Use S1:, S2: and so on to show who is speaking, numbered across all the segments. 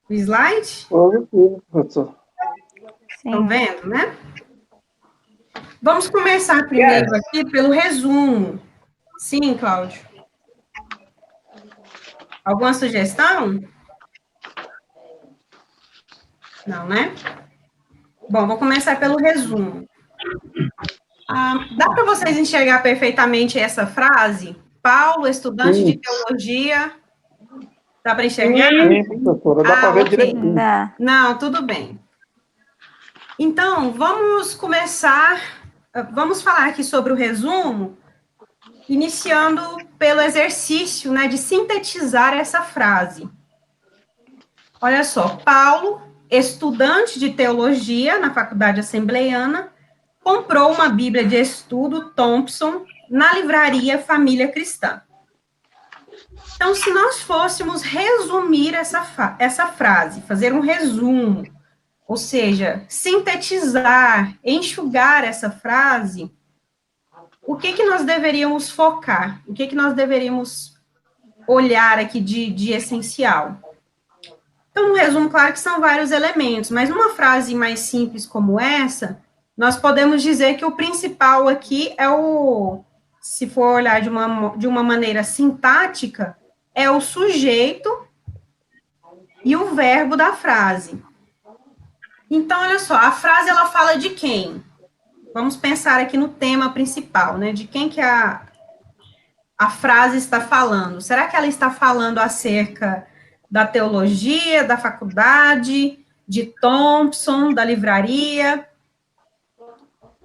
S1: o slide?
S2: Olha aqui, professor.
S1: Estão vendo, né? Vamos começar primeiro aqui pelo resumo. Sim, Cláudio. Alguma sugestão? Não, né? Bom, vou começar pelo resumo. Dá para vocês enxergar perfeitamente essa frase? Paulo, estudante de
S2: Sim,
S1: teologia. Dá para enxergar?
S2: sim, professora, dá para ver
S1: Ok.
S2: direitinho.
S1: Não, tudo bem. Então, vamos começar, vamos falar aqui sobre o resumo, iniciando pelo exercício, né, de sintetizar essa frase. Olha só, Paulo, estudante de teologia na Faculdade Assembleiana, comprou uma Bíblia de estudo Thompson na livraria Família Cristã. Então, se nós fôssemos resumir essa frase, fazer um resumo, ou seja, sintetizar, enxugar essa frase, o que nós deveríamos focar? O que nós deveríamos olhar aqui de essencial? Então, no resumo, claro que são vários elementos, mas numa frase mais simples como essa, nós podemos dizer que o principal aqui é se for olhar de uma maneira sintática, é o sujeito e o verbo da frase. Então, olha só, a frase ela fala de quem? Vamos pensar aqui no tema principal, né? De quem que a frase está falando? Será que ela está falando acerca da teologia, da faculdade, de Thompson, da livraria?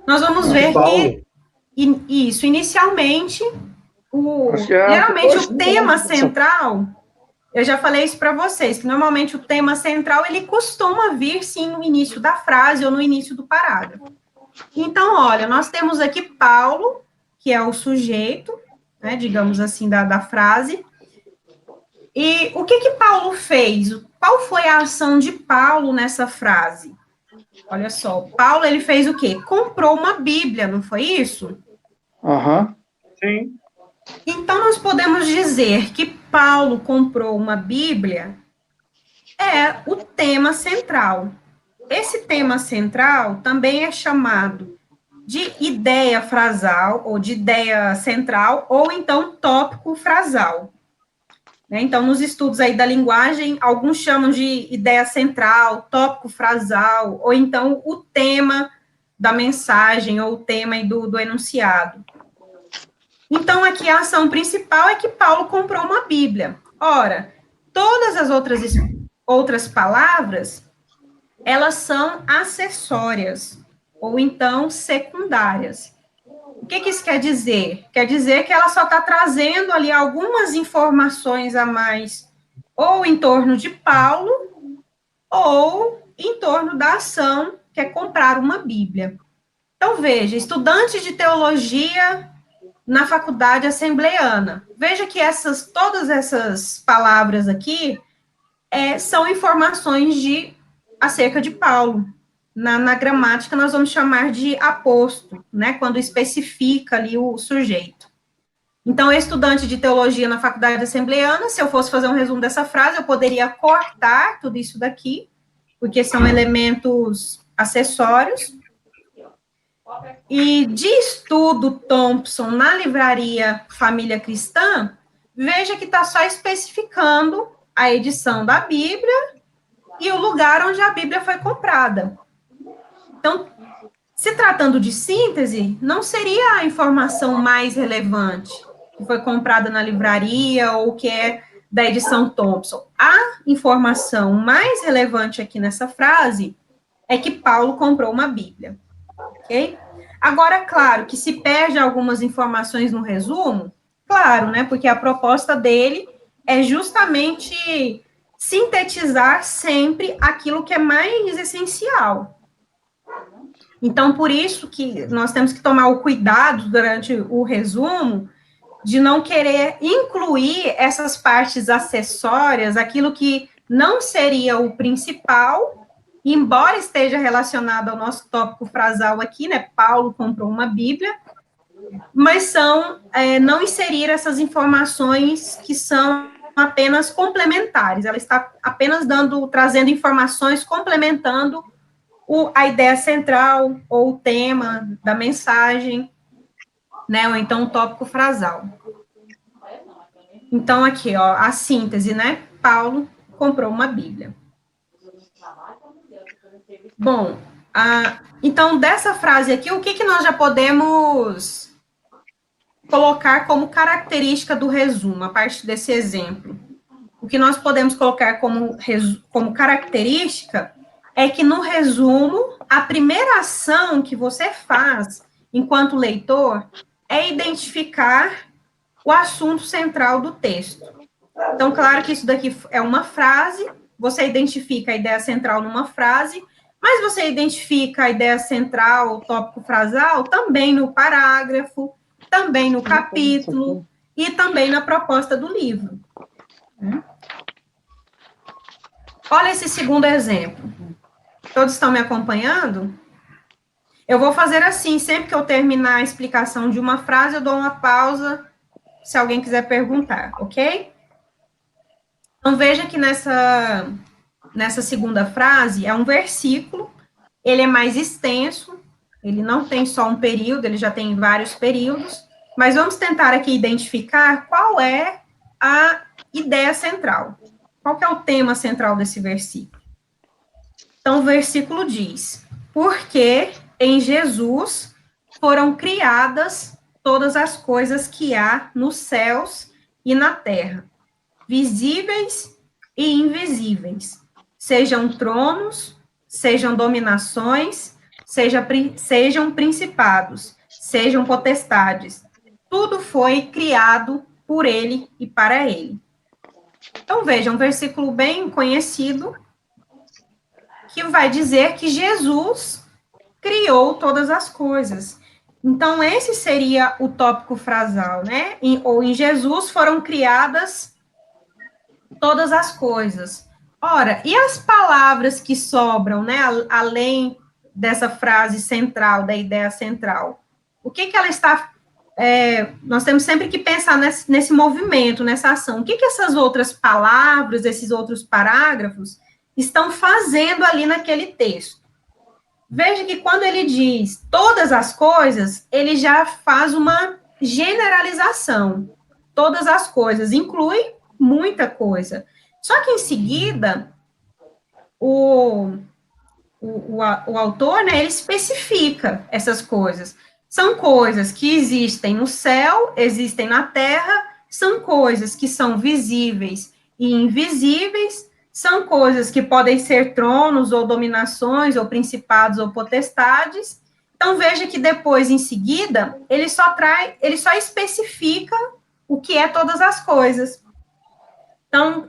S1: Nós vamos
S2: De
S1: ver
S2: Paulo.
S1: que isso, inicialmente,
S2: Acho que é a
S1: geralmente o
S2: teologia, né,
S1: tema
S2: professor?
S1: central, eu já falei isso para vocês, que normalmente o tema central, ele costuma vir, sim, no início da frase ou no início do parágrafo. Então, olha, nós temos aqui Paulo, que é o sujeito, né, digamos assim, da frase. E o que Paulo fez? Qual foi a ação de Paulo nessa frase? Olha só, Paulo, ele fez o quê? Comprou uma Bíblia, não foi isso?
S2: Aham, sim.
S1: Então, nós podemos dizer que Paulo comprou uma Bíblia é o tema central. Esse tema central também é chamado de ideia frasal, ou de ideia central, ou então tópico frasal. Né? Então, nos estudos aí da linguagem, alguns chamam de ideia central, tópico frasal, ou então o tema da mensagem, ou o tema do enunciado. Então, aqui a ação principal é que Paulo comprou uma Bíblia. Ora, todas as outras palavras, elas são acessórias, ou então secundárias. O que isso quer dizer? Quer dizer que ela só está trazendo ali algumas informações a mais, ou em torno de Paulo, ou em torno da ação, que é comprar uma Bíblia. Então, veja, estudante de teologia na faculdade assembleiana. Veja que todas essas palavras aqui são informações acerca de Paulo. Na gramática, nós vamos chamar de aposto, né, quando especifica ali o sujeito. Então, estudante de teologia na faculdade assembleiana, se eu fosse fazer um resumo dessa frase, eu poderia cortar tudo isso daqui, porque são elementos acessórios. E de estudo Thompson na livraria Família Cristã, veja que está só especificando a edição da Bíblia e o lugar onde a Bíblia foi comprada. Então, se tratando de síntese, não seria a informação mais relevante que foi comprada na livraria ou que é da edição Thompson. A informação mais relevante aqui nessa frase é que Paulo comprou uma Bíblia, ok? Agora, claro, que se perde algumas informações no resumo, claro, né, porque a proposta dele é justamente sintetizar sempre aquilo que é mais essencial. Então, por isso que nós temos que tomar o cuidado durante o resumo de não querer incluir essas partes acessórias, aquilo que não seria o principal, embora esteja relacionado ao nosso tópico frasal aqui, né? Paulo comprou uma Bíblia, mas não inserir essas informações que são são apenas complementares, ela está apenas trazendo informações, complementando a ideia central, ou o tema da mensagem, né, ou então o tópico frasal. Então, aqui, ó, a síntese, né, Paulo comprou uma Bíblia. Bom, então, dessa frase aqui, o que nós já podemos colocar como característica do resumo, a partir desse exemplo? O que nós podemos colocar como característica é que, no resumo, a primeira ação que você faz, enquanto leitor, é identificar o assunto central do texto. Então, claro que isso daqui é uma frase, você identifica a ideia central numa frase, mas você identifica a ideia central, o tópico frasal, também no parágrafo, também no capítulo e também na proposta do livro. Olha esse segundo exemplo. Todos estão me acompanhando? Eu vou fazer assim, sempre que eu terminar a explicação de uma frase, eu dou uma pausa, se alguém quiser perguntar, ok? Então, veja que nessa segunda frase, é um versículo, ele é mais extenso, ele não tem só um período, ele já tem vários períodos, mas vamos tentar aqui identificar qual é a ideia central, qual que é o tema central desse versículo. Então, o versículo diz, porque em Jesus foram criadas todas as coisas que há nos céus e na terra, visíveis e invisíveis, sejam tronos, sejam dominações, sejam principados, sejam potestades. Tudo foi criado por ele e para ele. Então, veja, um versículo bem conhecido, que vai dizer que Jesus criou todas as coisas. Então, esse seria o tópico frasal, né? Em Jesus foram criadas todas as coisas. Ora, e as palavras que sobram, né, além dessa frase central, da ideia central? O que ela está... nós temos sempre que pensar nesse movimento, nessa ação. O que essas outras palavras, esses outros parágrafos, estão fazendo ali naquele texto? Veja que quando ele diz todas as coisas, ele já faz uma generalização. Todas as coisas, inclui muita coisa. Só que em seguida, o autor, né, ele especifica essas coisas. São coisas que existem no céu, existem na terra, são coisas que são visíveis e invisíveis, são coisas que podem ser tronos, ou dominações, ou principados, ou potestades. Então, veja que depois, em seguida, ele só especifica o que é todas as coisas. Então,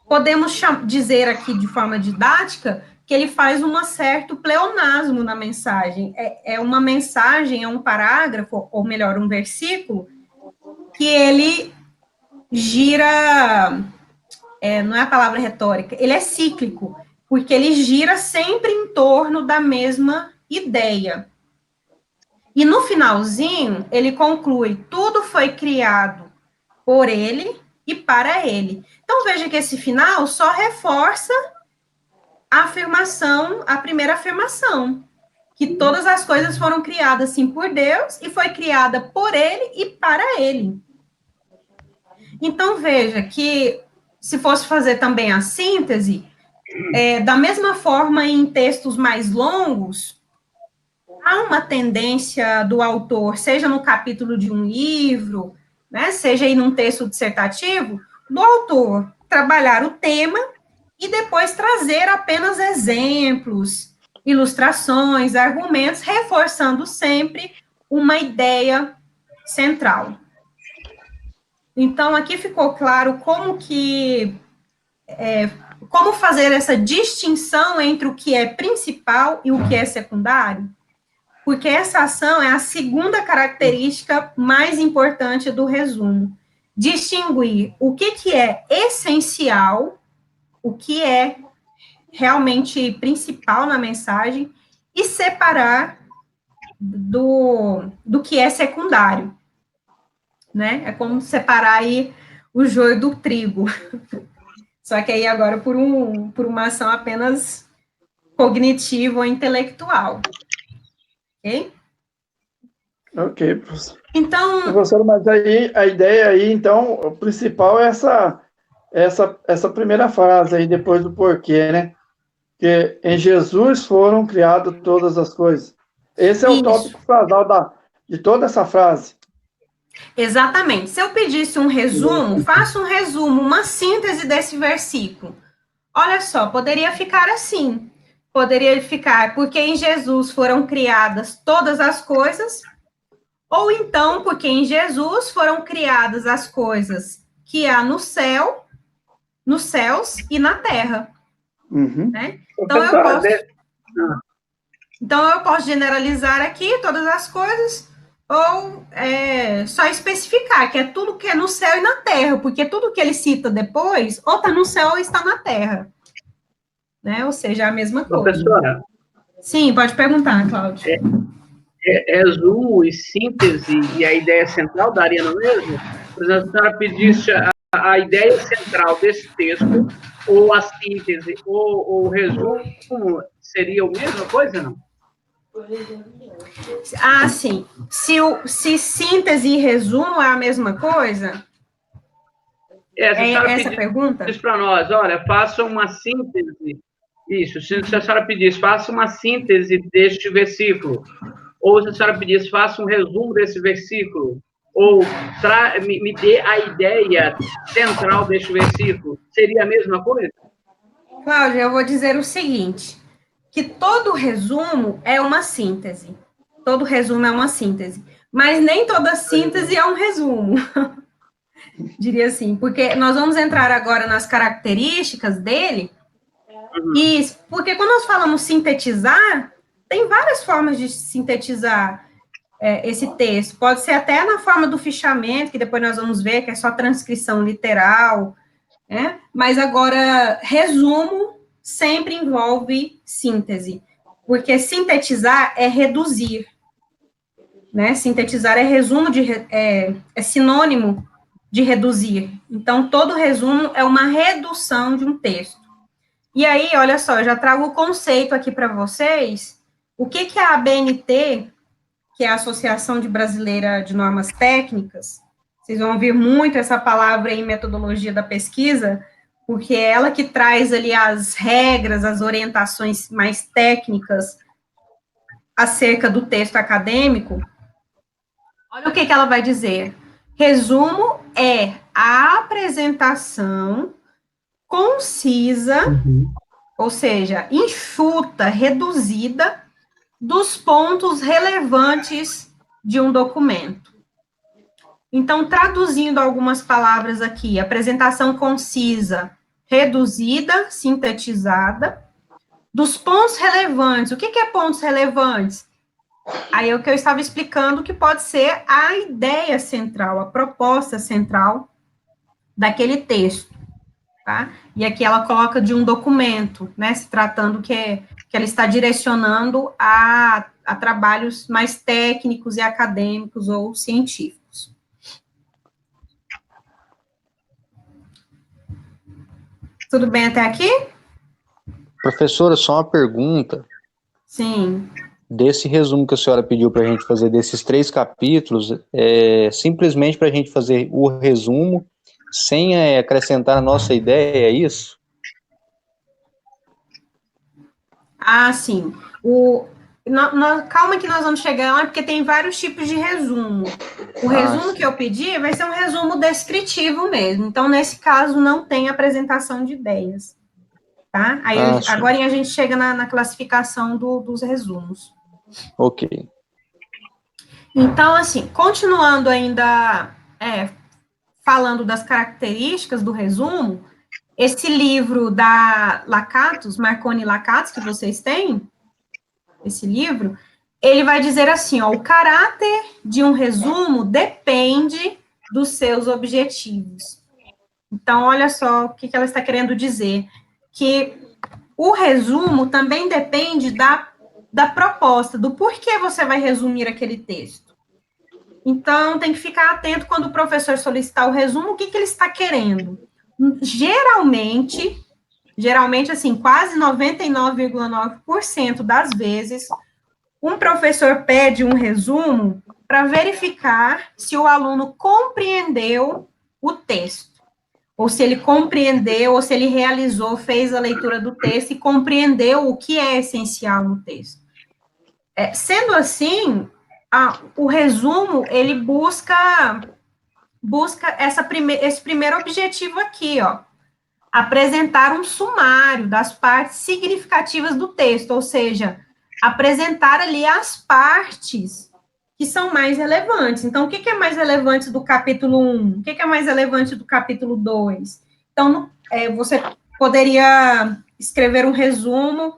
S1: podemos dizer aqui de forma didática que ele faz um certo pleonasmo na mensagem. É uma mensagem, é um parágrafo, ou melhor, um versículo, que ele gira, não é a palavra retórica, ele é cíclico, porque ele gira sempre em torno da mesma ideia. E no finalzinho, ele conclui, tudo foi criado por ele e para ele. Então, veja que esse final só reforça a afirmação, a primeira afirmação, que todas as coisas foram criadas, sim, por Deus, e foi criada por ele e para ele. Então, veja que, se fosse fazer também a síntese, da mesma forma, em textos mais longos, há uma tendência do autor, seja no capítulo de um livro, né, seja aí num texto dissertativo, do autor trabalhar o tema e depois trazer apenas exemplos, ilustrações, argumentos, reforçando sempre uma ideia central. Então, aqui ficou claro como fazer essa distinção entre o que é principal e o que é secundário? Porque essa ação é a segunda característica mais importante do resumo. Distinguir o que é essencial, o que é realmente principal na mensagem, e separar do que é secundário, né? É como separar aí o joio do trigo. Só que aí agora por uma ação apenas cognitiva ou intelectual. Ok?
S2: Ok, professor.
S1: Então...
S2: Professor, mas aí, a ideia aí, então, o principal é essa primeira frase aí, depois do porquê, né? Que em Jesus foram criadas todas as coisas. Esse é o
S1: Isso.
S2: tópico frasal de toda essa frase.
S1: Exatamente. Se eu pedisse um resumo, faça um resumo, uma síntese desse versículo. Olha só, poderia ficar assim. Poderia ficar, porque em Jesus foram criadas todas as coisas, ou então, porque em Jesus foram criadas as coisas que há no céu, nos céus e na terra.
S2: Uhum.
S1: Né? Então, eu posso generalizar aqui todas as coisas, ou só especificar que é tudo que é no céu e na terra, porque tudo que ele cita depois, ou está no céu ou está na terra. Né? Ou seja, a mesma coisa.
S3: Professora?
S1: Sim, pode perguntar, Cláudio.
S3: Resumo e síntese e a ideia central daria no mesmo? Por exemplo, se a senhora pedisse a ideia central desse texto, ou a síntese, ou o resumo, seria a mesma coisa, não?
S1: Ah, sim. Se síntese e resumo é a mesma coisa? Essa pergunta?
S3: Diz para nós, olha, faça uma síntese. Isso, se a senhora pedisse, faça uma síntese deste versículo. Ou se a senhora pedisse, faça um resumo desse versículo. Ou me dê a ideia central deste versículo. Seria a mesma coisa?
S1: Cláudia, eu vou dizer o seguinte, que todo resumo é uma síntese. Todo resumo é uma síntese. Mas nem toda síntese é um resumo. Diria assim, porque nós vamos entrar agora nas características dele. E porque quando nós falamos sintetizar, tem várias formas de sintetizar esse texto. Pode ser até na forma do fichamento, que depois nós vamos ver que é só transcrição literal, né? Mas agora, resumo sempre envolve síntese, porque sintetizar é reduzir, né? Sintetizar é resumo é sinônimo de reduzir. Então, todo resumo é uma redução de um texto. E aí, olha só, eu já trago o conceito aqui para vocês. O que é a ABNT, que é a Associação Brasileira de Normas Técnicas? Vocês vão ouvir muito essa palavra em metodologia da pesquisa, porque é ela que traz ali as regras, as orientações mais técnicas acerca do texto acadêmico. Olha o que ela vai dizer. Resumo é a apresentação concisa, ou seja, enxuta, reduzida, dos pontos relevantes de um documento. Então, traduzindo algumas palavras aqui, apresentação concisa, reduzida, sintetizada, dos pontos relevantes. O que é pontos relevantes? Aí é o que eu estava explicando, que pode ser a ideia central, a proposta central daquele texto, tá? E aqui ela coloca de um documento, né, se tratando que ela está direcionando a trabalhos mais técnicos e acadêmicos ou científicos. Tudo bem até aqui?
S4: Professora, só uma pergunta.
S1: Sim.
S4: Desse resumo que a senhora pediu para a gente fazer desses 3 capítulos, simplesmente para a gente fazer o resumo, sem acrescentar a nossa ideia, é isso?
S1: Ah, sim. Calma que nós vamos chegar lá, porque tem vários tipos de resumo. O resumo que eu pedi vai ser um resumo descritivo mesmo. Então, nesse caso, não tem apresentação de ideias. Tá? Aí, agora a gente chega na classificação dos resumos.
S4: Ok.
S1: Então, assim, continuando ainda falando das características do resumo, esse livro da Lakatos, Marconi Lakatos, que vocês têm, esse livro, ele vai dizer assim, ó, o caráter de um resumo depende dos seus objetivos. Então, olha só o que ela está querendo dizer, que o resumo também depende da proposta, do porquê você vai resumir aquele texto. Então, tem que ficar atento quando o professor solicitar o resumo, o que ele está querendo. Geralmente, assim, quase 99,9% das vezes, um professor pede um resumo para verificar se o aluno compreendeu o texto, ou se ele compreendeu, ou se ele realizou, fez a leitura do texto e compreendeu o que é essencial no texto. Sendo assim, o resumo, ele busca esse primeiro objetivo aqui, ó, apresentar um sumário das partes significativas do texto, ou seja, apresentar ali as partes que são mais relevantes. Então, o que é mais relevante do capítulo 1? O que é mais relevante do capítulo 2? Então, você poderia escrever um resumo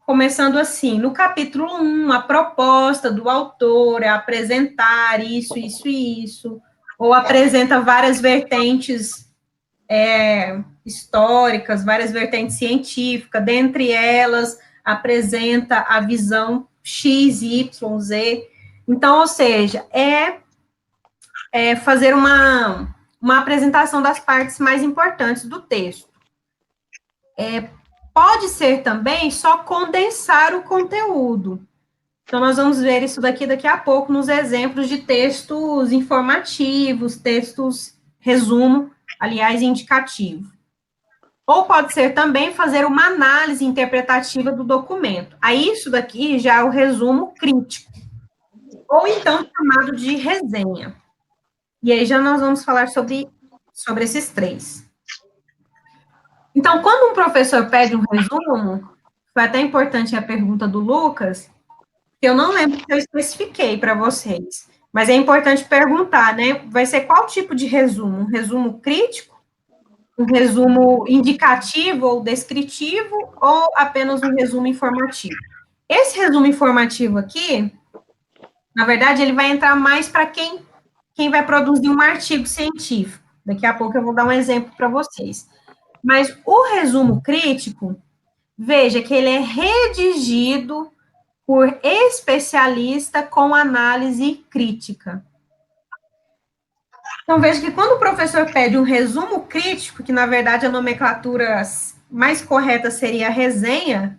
S1: começando assim, no capítulo 1, a proposta do autor é apresentar isso, isso e isso, ou apresenta várias vertentes históricas, várias vertentes científicas, dentre elas apresenta a visão X, Y, Z. Então, ou seja, fazer uma apresentação das partes mais importantes do texto. Pode ser também só condensar o conteúdo. Então, nós vamos ver isso daqui a pouco nos exemplos de textos informativos, textos resumo, aliás, indicativo. Ou pode ser também fazer uma análise interpretativa do documento. Aí, isso daqui já é o resumo crítico. Ou então chamado de resenha. E aí já nós vamos falar sobre esses três. Então, quando um professor pede um resumo, foi até importante a pergunta do Lucas, que eu não lembro que eu especifiquei para vocês, mas é importante perguntar, né? Vai ser qual tipo de resumo? Um resumo crítico? Um resumo indicativo ou descritivo? Ou apenas um resumo informativo? Esse resumo informativo aqui, na verdade, ele vai entrar mais para quem vai produzir um artigo científico. Daqui a pouco eu vou dar um exemplo para vocês. Mas o resumo crítico, veja que ele é redigido por especialista com análise crítica. Então, veja que quando o professor pede um resumo crítico, que na verdade a nomenclatura mais correta seria a resenha,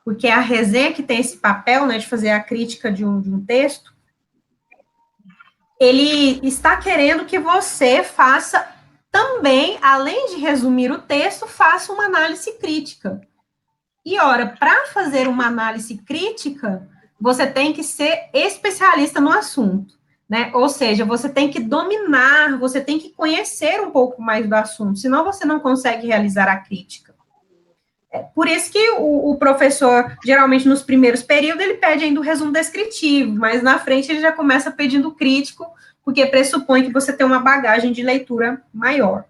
S1: porque é a resenha que tem esse papel, né, de fazer a crítica de um texto, ele está querendo que você faça também, além de resumir o texto, faça uma análise crítica. E, ora, para fazer uma análise crítica, você tem que ser especialista no assunto, né? Ou seja, você tem que dominar, você tem que conhecer um pouco mais do assunto, senão você não consegue realizar a crítica. Por isso que o professor, geralmente nos primeiros períodos, ele pede ainda o resumo descritivo, mas na frente ele já começa pedindo crítico, porque pressupõe que você tem uma bagagem de leitura maior.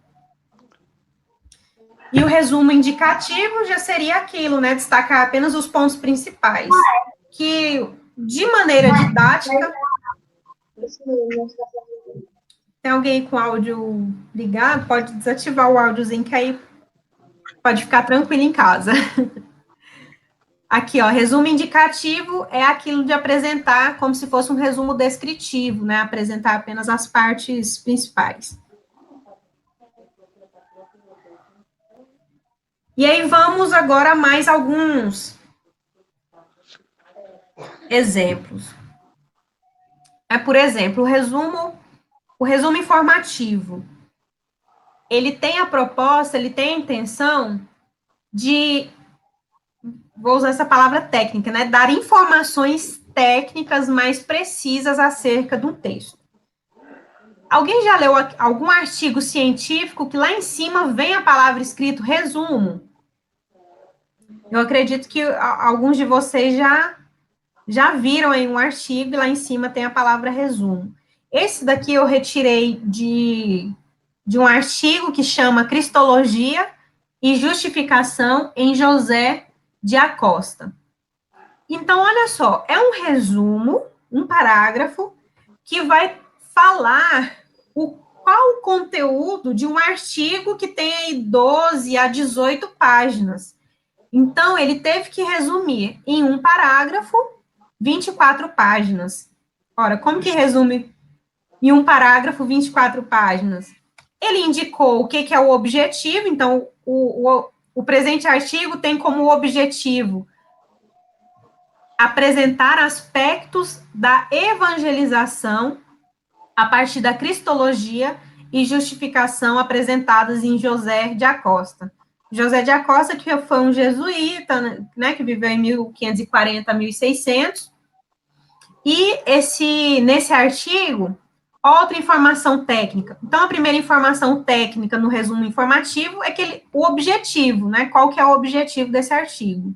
S1: E o resumo indicativo já seria aquilo, né? Destacar apenas os pontos principais, que, de maneira didática... Tem alguém com áudio ligado? Pode desativar o áudiozinho, que aí pode ficar tranquilo em casa. Aqui, ó, resumo indicativo é aquilo de apresentar como se fosse um resumo descritivo, né? Apresentar apenas as partes principais. E aí vamos agora a mais alguns exemplos. Por exemplo, o resumo informativo. Ele tem a proposta, ele tem a intenção de, vou usar essa palavra técnica, né? Dar informações técnicas mais precisas acerca de um texto. Alguém já leu algum artigo científico que lá em cima vem a palavra escrito resumo? Eu acredito que alguns de vocês já viram aí um artigo e lá em cima tem a palavra resumo. Esse daqui eu retirei de um artigo que chama Cristologia e Justificação em José de Acosta. Então, olha só, é um resumo, um parágrafo, que vai falar qual o conteúdo de um artigo que tem aí 12 a 18 páginas. Então, ele teve que resumir em um parágrafo 24 páginas. Ora, como que resume em um parágrafo, 24 páginas. Ele indicou o que é o objetivo, então, o presente artigo tem como objetivo apresentar aspectos da evangelização a partir da cristologia e justificação apresentadas em José de Acosta. José de Acosta, que foi um jesuíta, né, que viveu em 1540 a 1600, e nesse artigo, outra informação técnica. Então, a primeira informação técnica no resumo informativo é o objetivo, né, qual que é o objetivo desse artigo.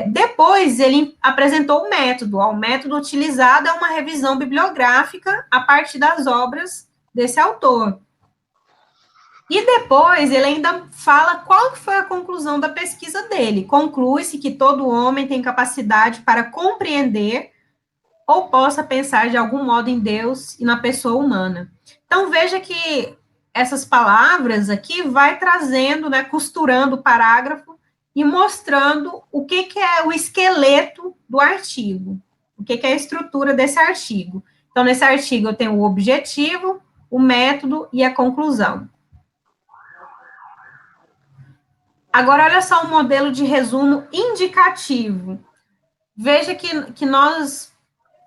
S1: Depois, ele apresentou o método. O método utilizado é uma revisão bibliográfica a partir das obras desse autor. E depois, ele ainda fala qual foi a conclusão da pesquisa dele. Conclui-se que todo homem tem capacidade para compreender ou possa pensar de algum modo em Deus e na pessoa humana. Então, veja que essas palavras aqui vai trazendo, né, costurando o parágrafo e mostrando o que é o esqueleto do artigo, o que é a estrutura desse artigo. Então, nesse artigo eu tenho o objetivo, o método e a conclusão. Agora, olha só o modelo de resumo indicativo. Veja que nós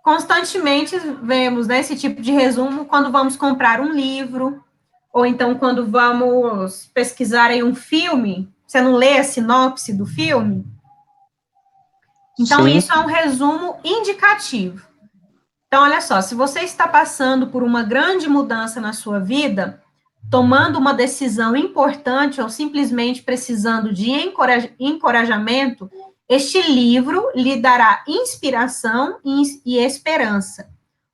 S1: constantemente vemos, né, esse tipo de resumo quando vamos comprar um livro, ou então quando vamos pesquisar aí um filme, você não lê a sinopse do filme? Então,
S4: Sim.
S1: isso é um resumo indicativo. Então, olha só, se você está passando por uma grande mudança na sua vida, tomando uma decisão importante ou simplesmente precisando de encorajamento, este livro lhe dará inspiração e esperança.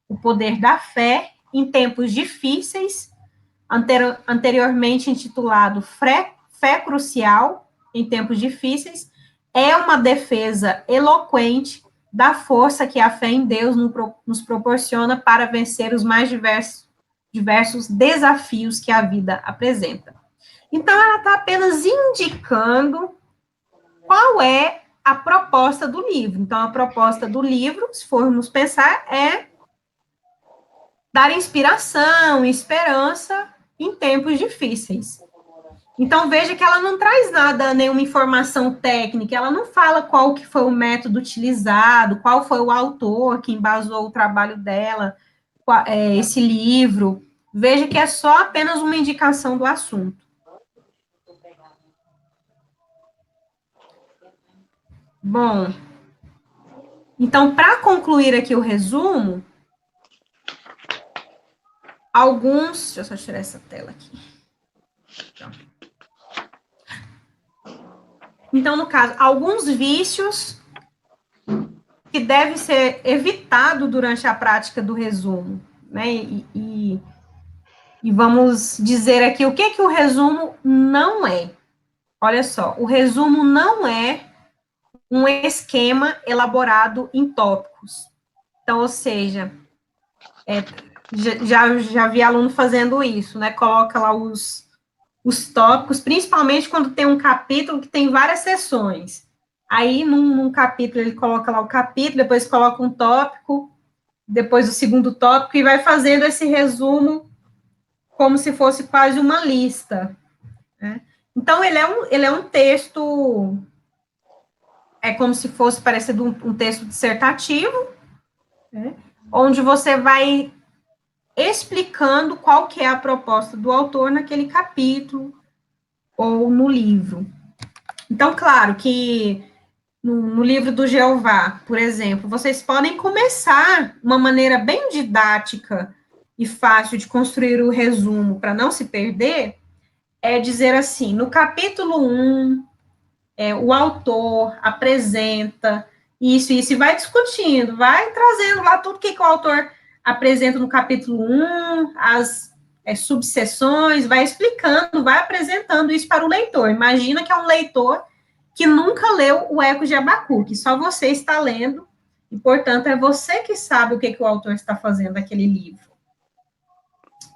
S1: O poder da fé em tempos difíceis, anteriormente intitulado Fé Crucial em tempos difíceis, é uma defesa eloquente da força que a fé em Deus nos proporciona para vencer os mais diversos desafios que a vida apresenta. Então, ela está apenas indicando qual é a proposta do livro. Então, a proposta do livro, se formos pensar, é dar inspiração, esperança em tempos difíceis. Então, veja que ela não traz nada, nenhuma informação técnica, ela não fala qual que foi o método utilizado, qual foi o autor que embasou o trabalho dela, esse livro. Veja que é só apenas uma indicação do assunto. Bom, então, para concluir aqui o resumo, deixa eu só tirar essa tela aqui. Então, no caso, alguns vícios que devem ser evitados durante a prática do resumo, né? E vamos dizer aqui o que o resumo não é. Olha só, o resumo não é um esquema elaborado em tópicos. Então, ou seja, já vi aluno fazendo isso, né? Coloca lá os tópicos, principalmente quando tem um capítulo que tem várias seções. Aí, num capítulo, ele coloca lá o capítulo, depois coloca um tópico, depois o segundo tópico, e vai fazendo esse resumo como se fosse quase uma lista. Né? Então, ele é um texto, é como se fosse parecendo um texto dissertativo, né? Onde você vai explicando qual que é a proposta do autor naquele capítulo ou no livro. Então, claro que no livro do Jeová, por exemplo, vocês podem começar uma maneira bem didática e fácil de construir o resumo para não se perder, é dizer assim, no capítulo 1, o autor apresenta isso, e vai discutindo, vai trazendo lá tudo que o autor apresenta no capítulo 1, as subseções, vai explicando, vai apresentando isso para o leitor. Imagina que é um leitor que nunca leu o Eco de Abacuque, só você está lendo, e, portanto, é você que sabe o que o autor está fazendo naquele livro.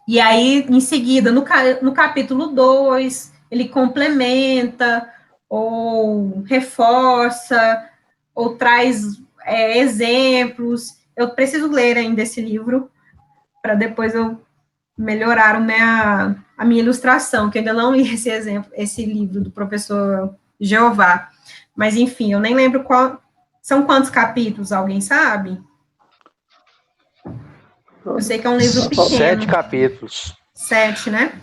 S1: E aí, em seguida, no capítulo 2, ele complementa, ou reforça, ou traz exemplos. Eu preciso ler ainda esse livro, para depois eu melhorar a minha ilustração, que eu ainda não li esse livro do professor Jeová. Mas, enfim, eu nem lembro são quantos capítulos, alguém sabe? Eu sei que é um livro pequeno.
S4: 7 capítulos.
S1: 7, né?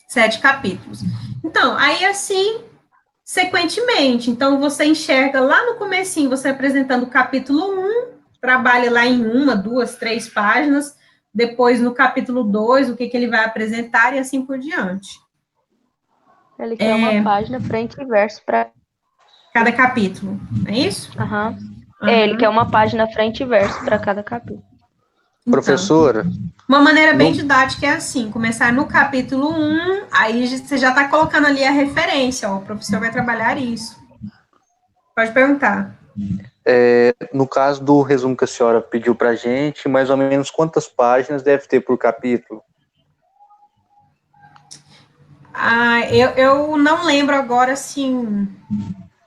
S1: 7 capítulos. Então, aí assim, sequentemente, então você enxerga lá no comecinho, você apresentando o capítulo 1, trabalha lá em 1, 2, 3 páginas, depois no capítulo 2, o que ele vai apresentar e assim por diante.
S5: Ele quer uma página frente e verso para
S1: cada capítulo, é isso?
S5: Aham. Ele quer uma página frente e verso para cada capítulo.
S1: Então,
S4: professora?
S1: Uma maneira bem didática é assim, começar no capítulo 1, aí você já está colocando ali a referência, ó, o professor vai trabalhar isso. Pode perguntar.
S4: No caso do resumo que a senhora pediu para a gente, mais ou menos quantas páginas deve ter por capítulo?
S1: Eu não lembro agora, assim,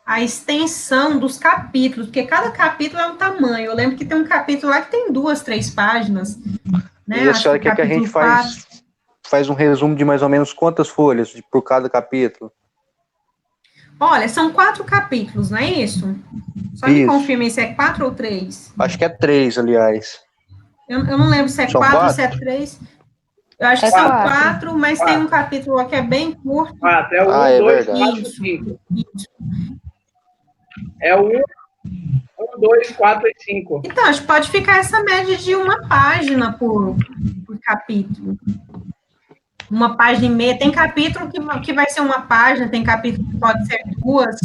S1: a extensão dos capítulos, porque cada capítulo é um tamanho. Eu lembro que tem um capítulo lá que tem 2, 3 páginas, né?
S4: E a senhora quer que a gente faz um resumo de mais ou menos quantas folhas por cada capítulo?
S1: Olha, são 4 capítulos, não é isso? Só me confirme se é 4 ou 3.
S4: Acho que é 3, aliás.
S1: Eu não lembro se é 4 ou se é 3. Eu acho que são 4, mas tem um capítulo lá que é bem curto.
S3: 4, é o 1, 2, 4, 5. É o 1, 2, 4 e 5.
S1: Então, acho que pode ficar essa média de uma página por capítulo. Uma página e meia. Tem capítulo que vai ser uma página, tem capítulo que pode ser 2.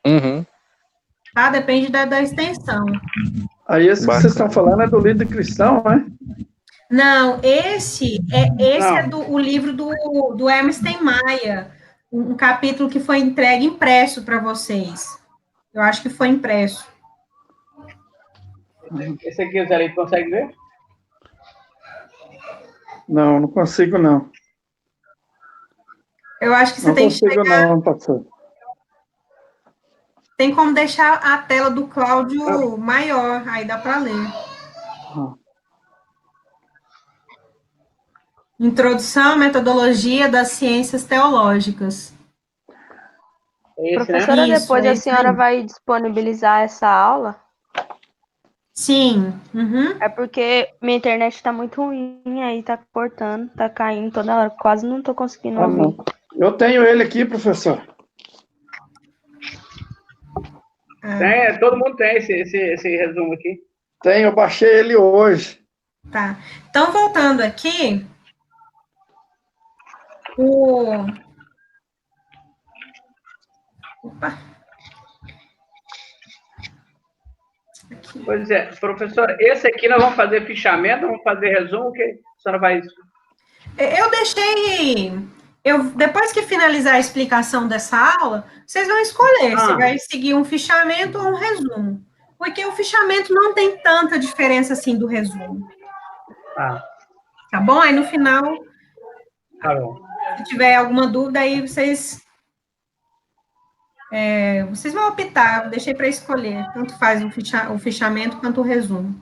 S4: Uhum.
S1: Tá? Depende da extensão.
S2: Aí esse que vocês estão falando é do livro cristão, né?
S1: Não, esse é o livro do Hermes Maia, um capítulo que foi entregue impresso para vocês. Eu acho que foi impresso.
S3: Esse aqui, Zé, consegue ver?
S2: Não consigo, não.
S1: Eu acho que você tem que chegar...
S2: Não, pastor.
S1: Tem como deixar a tela do Cláudio maior, aí dá para ler. Introdução à metodologia das ciências teológicas.
S5: Professora,
S1: né?
S5: depois a senhora vai disponibilizar essa aula?
S1: Sim. Uhum.
S5: É porque minha internet está muito ruim, aí tá cortando, tá caindo toda hora. Quase não tô conseguindo ouvir.
S2: Não. Eu tenho ele aqui, professor.
S3: Todo mundo tem esse resumo aqui.
S2: Tenho, eu baixei ele hoje.
S1: Tá. Então, voltando aqui, Opa. Aqui.
S3: Pois é, professor, esse aqui nós vamos fazer fichamento, vamos fazer resumo, o que a senhora vai...
S1: Eu deixei... depois que finalizar a explicação dessa aula, vocês vão escolher se vai seguir um fichamento ou um resumo. Porque o fichamento não tem tanta diferença assim do resumo. Tá bom? Aí no final,
S3: tá bom.
S1: Se tiver alguma dúvida, aí vocês vão optar, deixei para escolher, tanto faz o fichamento quanto o resumo.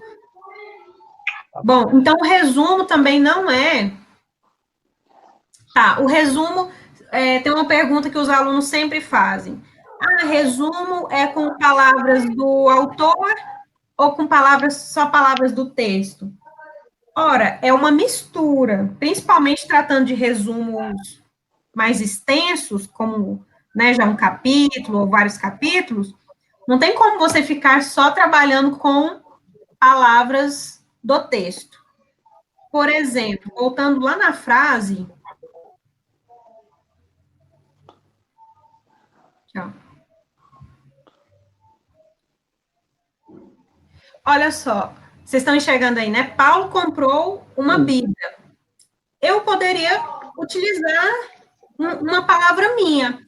S1: Bom, então o resumo também não é... Tá, o resumo, tem uma pergunta que os alunos sempre fazem. Resumo é com palavras do autor ou com só palavras do texto? Ora, é uma mistura, principalmente tratando de resumos mais extensos, como, né, já um capítulo ou vários capítulos, não tem como você ficar só trabalhando com palavras do texto. Por exemplo, voltando lá na frase... Olha só, vocês estão enxergando aí, né? Paulo comprou uma Bíblia. Eu poderia utilizar uma palavra minha.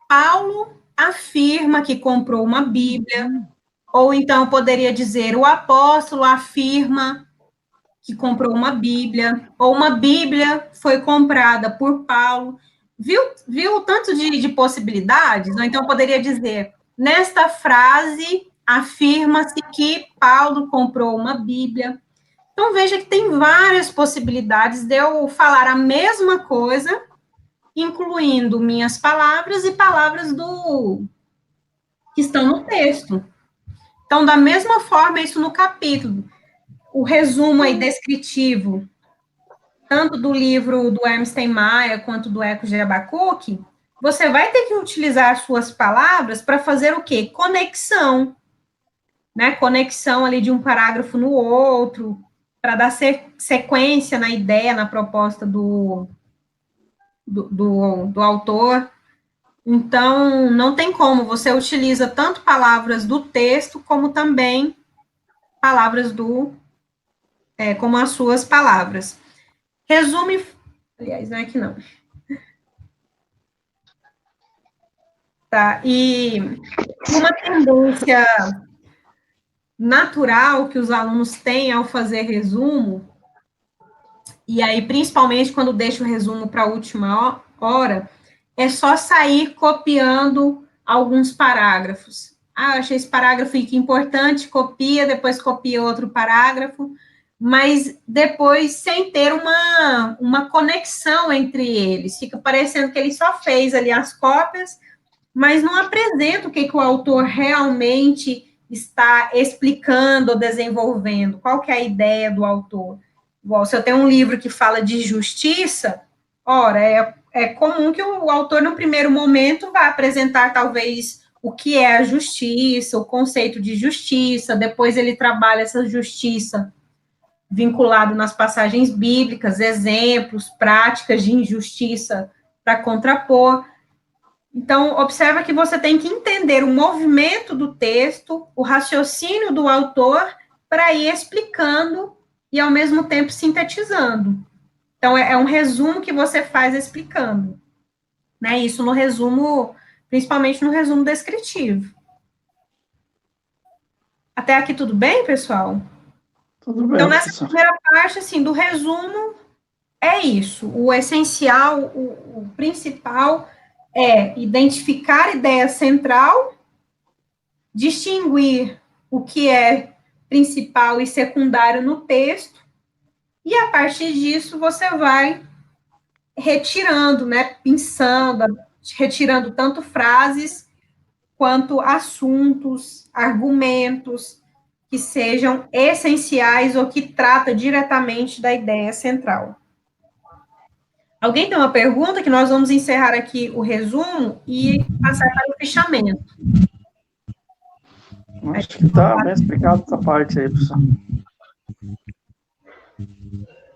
S1: Paulo afirma que comprou uma Bíblia, ou então eu poderia dizer o apóstolo afirma que comprou uma Bíblia, ou uma Bíblia foi comprada por Paulo. Viu o tanto de possibilidades? Ou então eu poderia dizer, nesta frase afirma-se que Paulo comprou uma Bíblia. Então, veja que tem várias possibilidades de eu falar a mesma coisa, incluindo minhas palavras e palavras que estão no texto. Então, da mesma forma, isso no capítulo. O resumo aí descritivo, tanto do livro do Ernst Maia quanto do Eco de Abacuque, você vai ter que utilizar as suas palavras para fazer o quê? Conexão, né? Conexão ali de um parágrafo no outro, para dar sequência na ideia, na proposta do autor. Então, não tem como, você utiliza tanto palavras do texto, como também palavras como as suas palavras. Resume, aliás, não é que não. Tá, e uma tendência natural que os alunos têm ao fazer resumo, e aí principalmente quando deixa o resumo para a última hora, é só sair copiando alguns parágrafos. Ah, eu achei esse parágrafo aqui importante, copia, depois copia outro parágrafo, mas depois sem ter uma conexão entre eles. Fica parecendo que ele só fez ali as cópias, mas não apresenta o que o autor realmente está explicando ou desenvolvendo, qual que é a ideia do autor. Igual, se eu tenho um livro que fala de justiça, ora, é comum que o autor, no primeiro momento, vá apresentar, talvez, o que é a justiça, o conceito de justiça, depois ele trabalha essa justiça vinculado nas passagens bíblicas, exemplos, práticas de injustiça para contrapor. Então, observa que você tem que entender o movimento do texto, o raciocínio do autor, para ir explicando e, ao mesmo tempo, sintetizando. Então, é um resumo que você faz explicando. Né? Isso no resumo, principalmente no resumo descritivo. Até aqui tudo bem, pessoal?
S2: Tudo bem,
S1: então, nessa
S2: professor.
S1: primeira parte, assim, do resumo, é isso. O essencial, o principal é identificar a ideia central, distinguir o que é principal e secundário no texto, e a partir disso você vai retirando, né, pensando, retirando tanto frases quanto assuntos, argumentos que sejam essenciais ou que trata diretamente da ideia central. Alguém tem uma pergunta que nós vamos encerrar aqui o resumo e passar para o fechamento.
S2: Acho que está bem explicado essa parte aí, professor.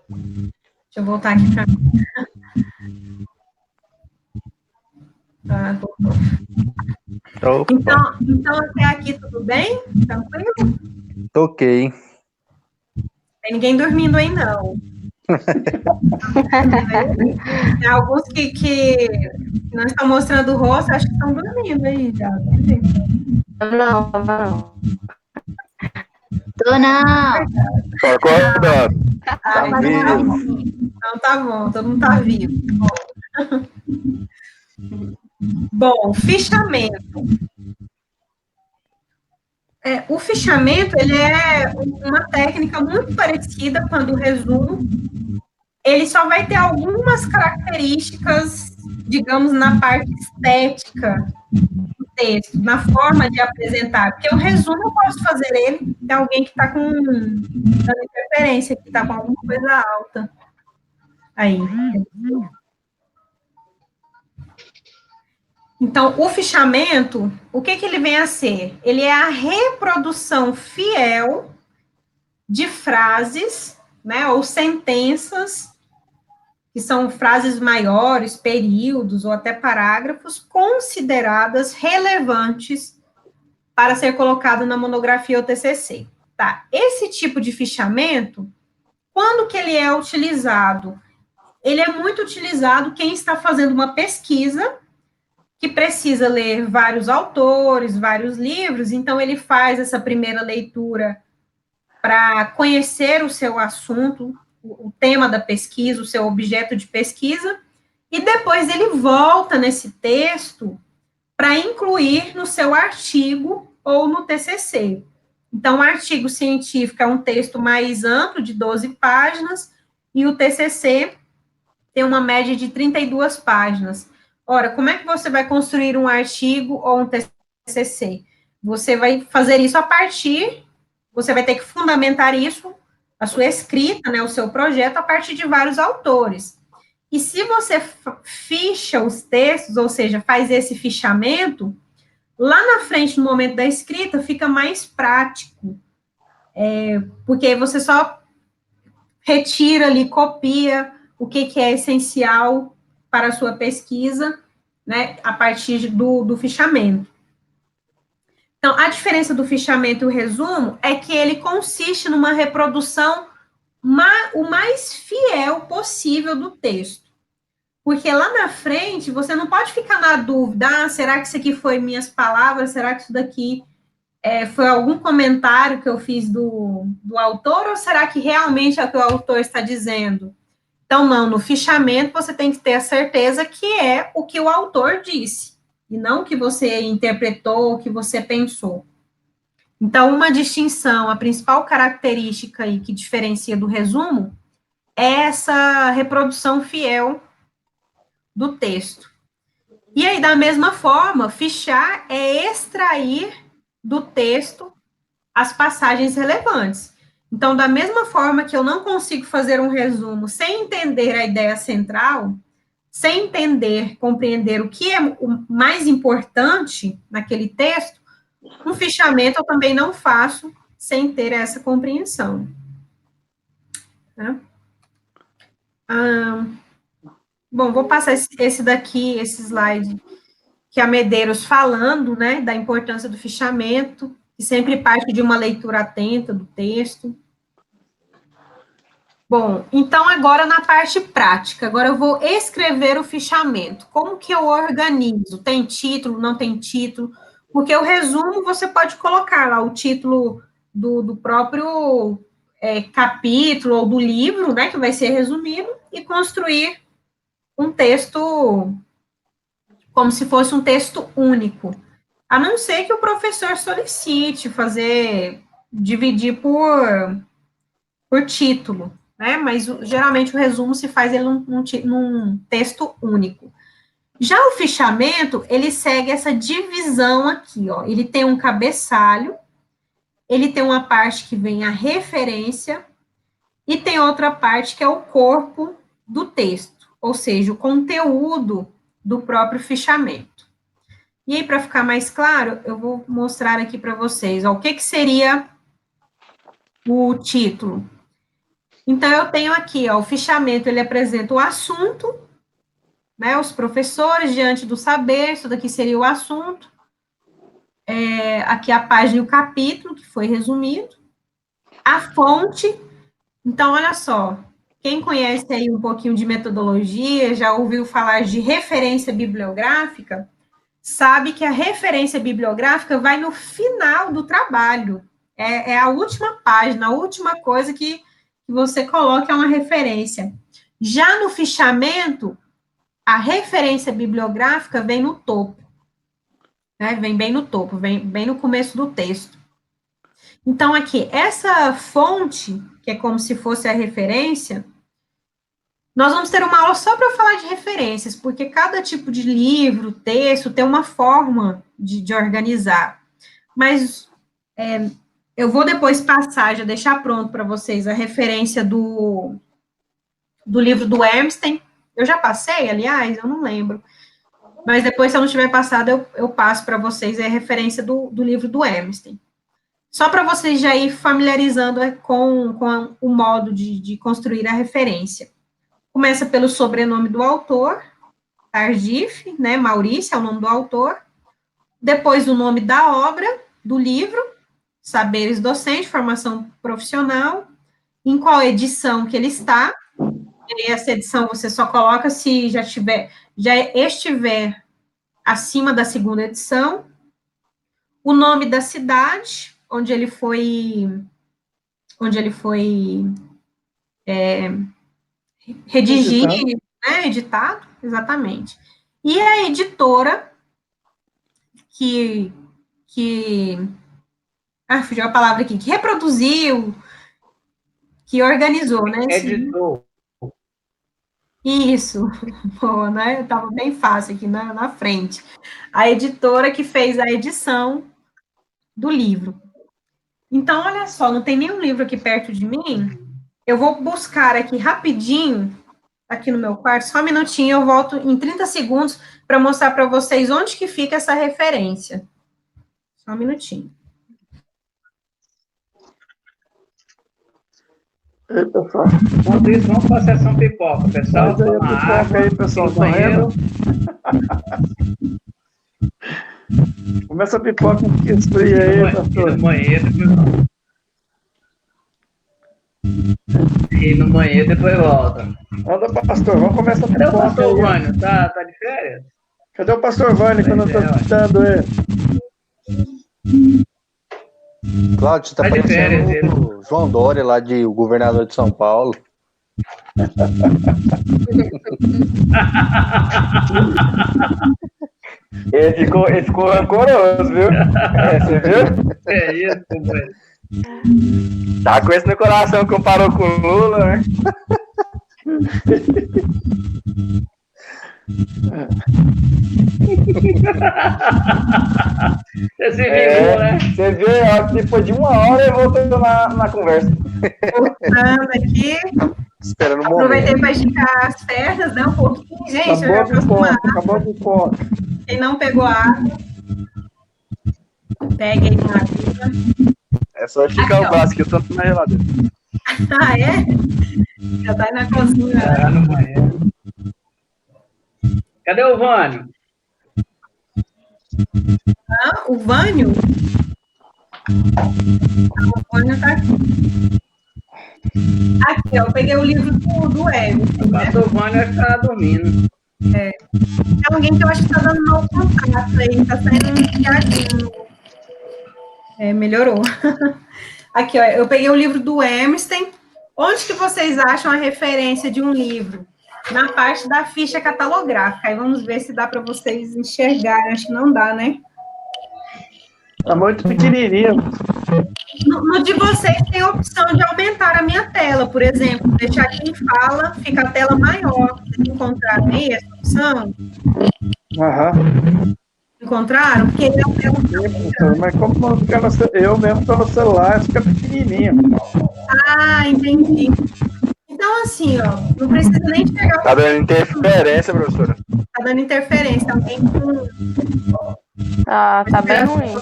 S1: Deixa eu voltar aqui para mim. Então, até aqui tudo bem? Tranquilo?
S4: Ok.
S1: Tem ninguém dormindo aí, não. Tem alguns que não estão mostrando o rosto, acho que estão dormindo aí já.
S5: Não. Tô não.
S4: Tô acordando.
S1: Então tá bom, todo mundo tá vivo. Bom, fichamento. O fichamento, ele é uma técnica muito parecida com a do resumo. Ele só vai ter algumas características, digamos, na parte estética do texto, na forma de apresentar. Porque o resumo eu posso fazer ele, tem alguém que está com interferência, que está com alguma coisa alta. Aí. Então, o fichamento, o que ele vem a ser? Ele é a reprodução fiel de frases, né, ou sentenças, que são frases maiores, períodos ou até parágrafos, consideradas relevantes para ser colocado na monografia ou TCC. Tá? Esse tipo de fichamento, quando que ele é utilizado? Ele é muito utilizado quem está fazendo uma pesquisa, que precisa ler vários autores, vários livros, então ele faz essa primeira leitura para conhecer o seu assunto, o tema da pesquisa, o seu objeto de pesquisa, e depois ele volta nesse texto para incluir no seu artigo ou no TCC. Então, o artigo científico é um texto mais amplo, de 12 páginas, e o TCC tem uma média de 32 páginas. Ora, como é que você vai construir um artigo ou um TCC? Você vai fazer isso você vai ter que fundamentar isso, a sua escrita, né, o seu projeto, a partir de vários autores. E se você ficha os textos, ou seja, faz esse fichamento, lá na frente, no momento da escrita, fica mais prático, porque aí você só retira ali, copia o que é essencial para a sua pesquisa, né, a partir do fichamento. Então, a diferença do fichamento e o resumo é que ele consiste numa reprodução o mais fiel possível do texto. Porque lá na frente, você não pode ficar na dúvida, será que isso aqui foi minhas palavras? Será que isso daqui foi algum comentário que eu fiz do autor? Ou será que realmente é o que o autor está dizendo? Então, não, no fichamento você tem que ter a certeza que é o que o autor disse, e não o que você interpretou, o que você pensou. Então, uma distinção, a principal característica aí que diferencia do resumo é essa reprodução fiel do texto. E aí, da mesma forma, fichar é extrair do texto as passagens relevantes. Então, da mesma forma que eu não consigo fazer um resumo sem entender a ideia central, sem entender, compreender o que é o mais importante naquele texto, um fichamento eu também não faço sem ter essa compreensão. Tá? Bom, vou passar esse daqui, esse slide, que é a Medeiros falando, né, da importância do fichamento, que sempre parte de uma leitura atenta do texto. Bom, então agora na parte prática, agora eu vou escrever o fichamento. Como que eu organizo? Tem título, não tem título? Porque o resumo você pode colocar lá o título do próprio capítulo ou do livro, né, que vai ser resumido, e construir um texto como se fosse um texto único. A não ser que o professor solicite dividir por título, né? Mas geralmente o resumo se faz ele num texto único. Já o fichamento, ele segue essa divisão aqui, ó. Ele tem um cabeçalho, ele tem uma parte que vem a referência, e tem outra parte que é o corpo do texto, ou seja, o conteúdo do próprio fichamento. E aí, para ficar mais claro, eu vou mostrar aqui para vocês, ó, o que seria o título. Então, eu tenho aqui, ó, o fichamento, ele apresenta o assunto, né, os professores diante do saber, isso daqui seria o assunto. Aqui a página e o capítulo, que foi resumido. A fonte, então, olha só, quem conhece aí um pouquinho de metodologia, já ouviu falar de referência bibliográfica, sabe que a referência bibliográfica vai no final do trabalho. É a última página, a última coisa que você coloca é uma referência. Já no fichamento, a referência bibliográfica vem no topo. Né? Vem bem no topo, vem bem no começo do texto. Então, aqui, essa fonte, que é como se fosse a referência, nós vamos ter uma aula só para falar de referências, porque cada tipo de livro, texto, tem uma forma de organizar. Mas eu vou depois passar, já deixar pronto para vocês a referência do livro do Hermsten. Eu já passei, aliás, eu não lembro. Mas depois, se eu não tiver passado, eu passo para vocês a referência do livro do Hermsten. Só para vocês já ir familiarizando com o modo de construir a referência. Começa pelo sobrenome do autor, Tardif, né, Maurício é o nome do autor. Depois o nome da obra, do livro, Saberes Docente, Formação Profissional, em qual edição que ele está. E essa edição você só coloca se já estiver acima da segunda edição. O nome da cidade, onde ele foi redigido, né, editado, exatamente. E a editora que fugiu a palavra aqui, que reproduziu, que organizou, né?
S3: Editor.
S1: Isso, boa, né? Estava bem fácil aqui na frente. A editora que fez a edição do livro. Então, olha só, não tem nenhum livro aqui perto de mim. Eu vou buscar aqui rapidinho, aqui no meu quarto, só um minutinho, eu volto em 30 segundos para mostrar para vocês onde que fica essa referência. Só um minutinho.
S2: Ei, pessoal.
S3: Enquanto isso, vamos para a sessão pipoca, pessoal.
S2: Faz aí a
S3: Toma
S2: pipoca
S3: água,
S2: aí, pessoal,
S3: no banheiro.
S2: Começa a pipoca que esfria aí, pastor.
S3: No banheiro, depois e no banheiro, depois volta.
S2: Anda, pastor, vamos começar a
S3: Cadê o
S2: pipoca
S3: pastor
S2: aí.
S3: Vânio? Tá de férias?
S2: Cadê o pastor Vânio que eu não tô
S3: Pois é, ué.
S2: escutando ele?
S4: Cláudio, você tá
S3: Tá de
S4: parecendo
S3: férias,
S4: o João Dória, lá de o governador de São Paulo.
S6: Ele ficou rancoroso, viu? Você viu?
S3: É isso, companheiro.
S6: Tá com isso no coração, comparou com o Lula, né?
S3: Você se vingou, né?
S6: Você viu, ó, depois de 1 hora eu voltou na conversa.
S1: Voltando aqui,
S4: Esperando um momento.
S1: aproveitei para esticar as pernas, né, um pouquinho. Gente, eu já
S2: Acabou a pipoca.
S1: Quem não pegou a água, pegue aí uma aguinha.
S6: É só esticar
S1: Aqui,
S6: o
S1: ó.
S6: braço que eu tô na geladeira.
S1: Ah, é? Já tá aí na cozinha.
S3: Tá no banheiro. Cadê o Vânio?
S1: Ah, o Vânio? O Vânio tá aqui. Aqui, ó, eu peguei o livro do Everton,
S3: O
S1: né?
S3: pastor Vânio vai ficar dormindo.
S1: É alguém que eu acho que tá dando mau contato aí, tá saindo um piadinho. É, melhorou. Aqui, ó, eu peguei o livro do Emerson. Onde que vocês acham a referência de um livro? Na parte da ficha catalográfica. Aí vamos ver se dá para vocês enxergarem. Acho que não dá, né?
S2: Tá muito pequenininho.
S1: No de vocês tem a opção de aumentar a minha tela, por exemplo. Deixar quem fala, fica a tela maior. Vocês encontraram aí essa opção?
S2: Aham.
S1: Encontraram? Porque ele é um tela
S2: Sim, pastor, mas como não fica eu mesmo tô no celular, fica pequenininho.
S1: Ah, entendi. Então, assim, ó, não precisa nem pegar o...
S6: Tá dando interferência, professora.
S1: Tá dando interferência. Alguém com...
S5: Tá bem ruim.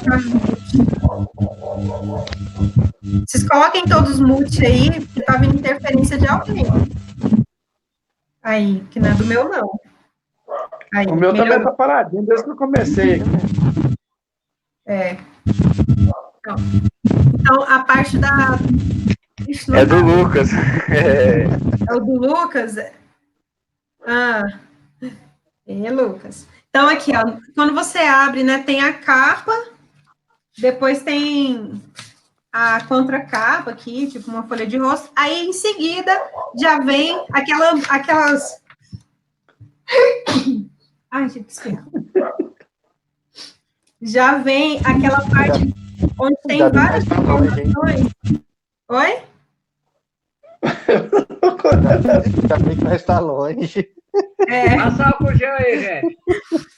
S1: Vocês coloquem todos mute aí, porque tá vindo interferência de alguém. Aí, que não é do meu, não. Aí,
S2: O meu também
S1: melhorou.
S2: tá paradinho desde que eu comecei aqui.
S1: É. Então, a parte da... Ixi, não
S6: É
S1: tá.
S6: do Lucas. É.
S1: É o do Lucas? Ah, Lucas. Então, aqui, ó, quando você abre, né, tem a capa, depois tem a contracapa aqui, tipo uma folha de rosto, aí em seguida já vem aquelas... Ai, gente, que espirro. Já vem aquela parte onde tem
S4: Ainda bem
S1: várias
S4: que tá longe, hein?
S1: informações. Oi?
S4: Já bem que nós está longe.
S1: É,
S3: Passa álcool gel aí, gente.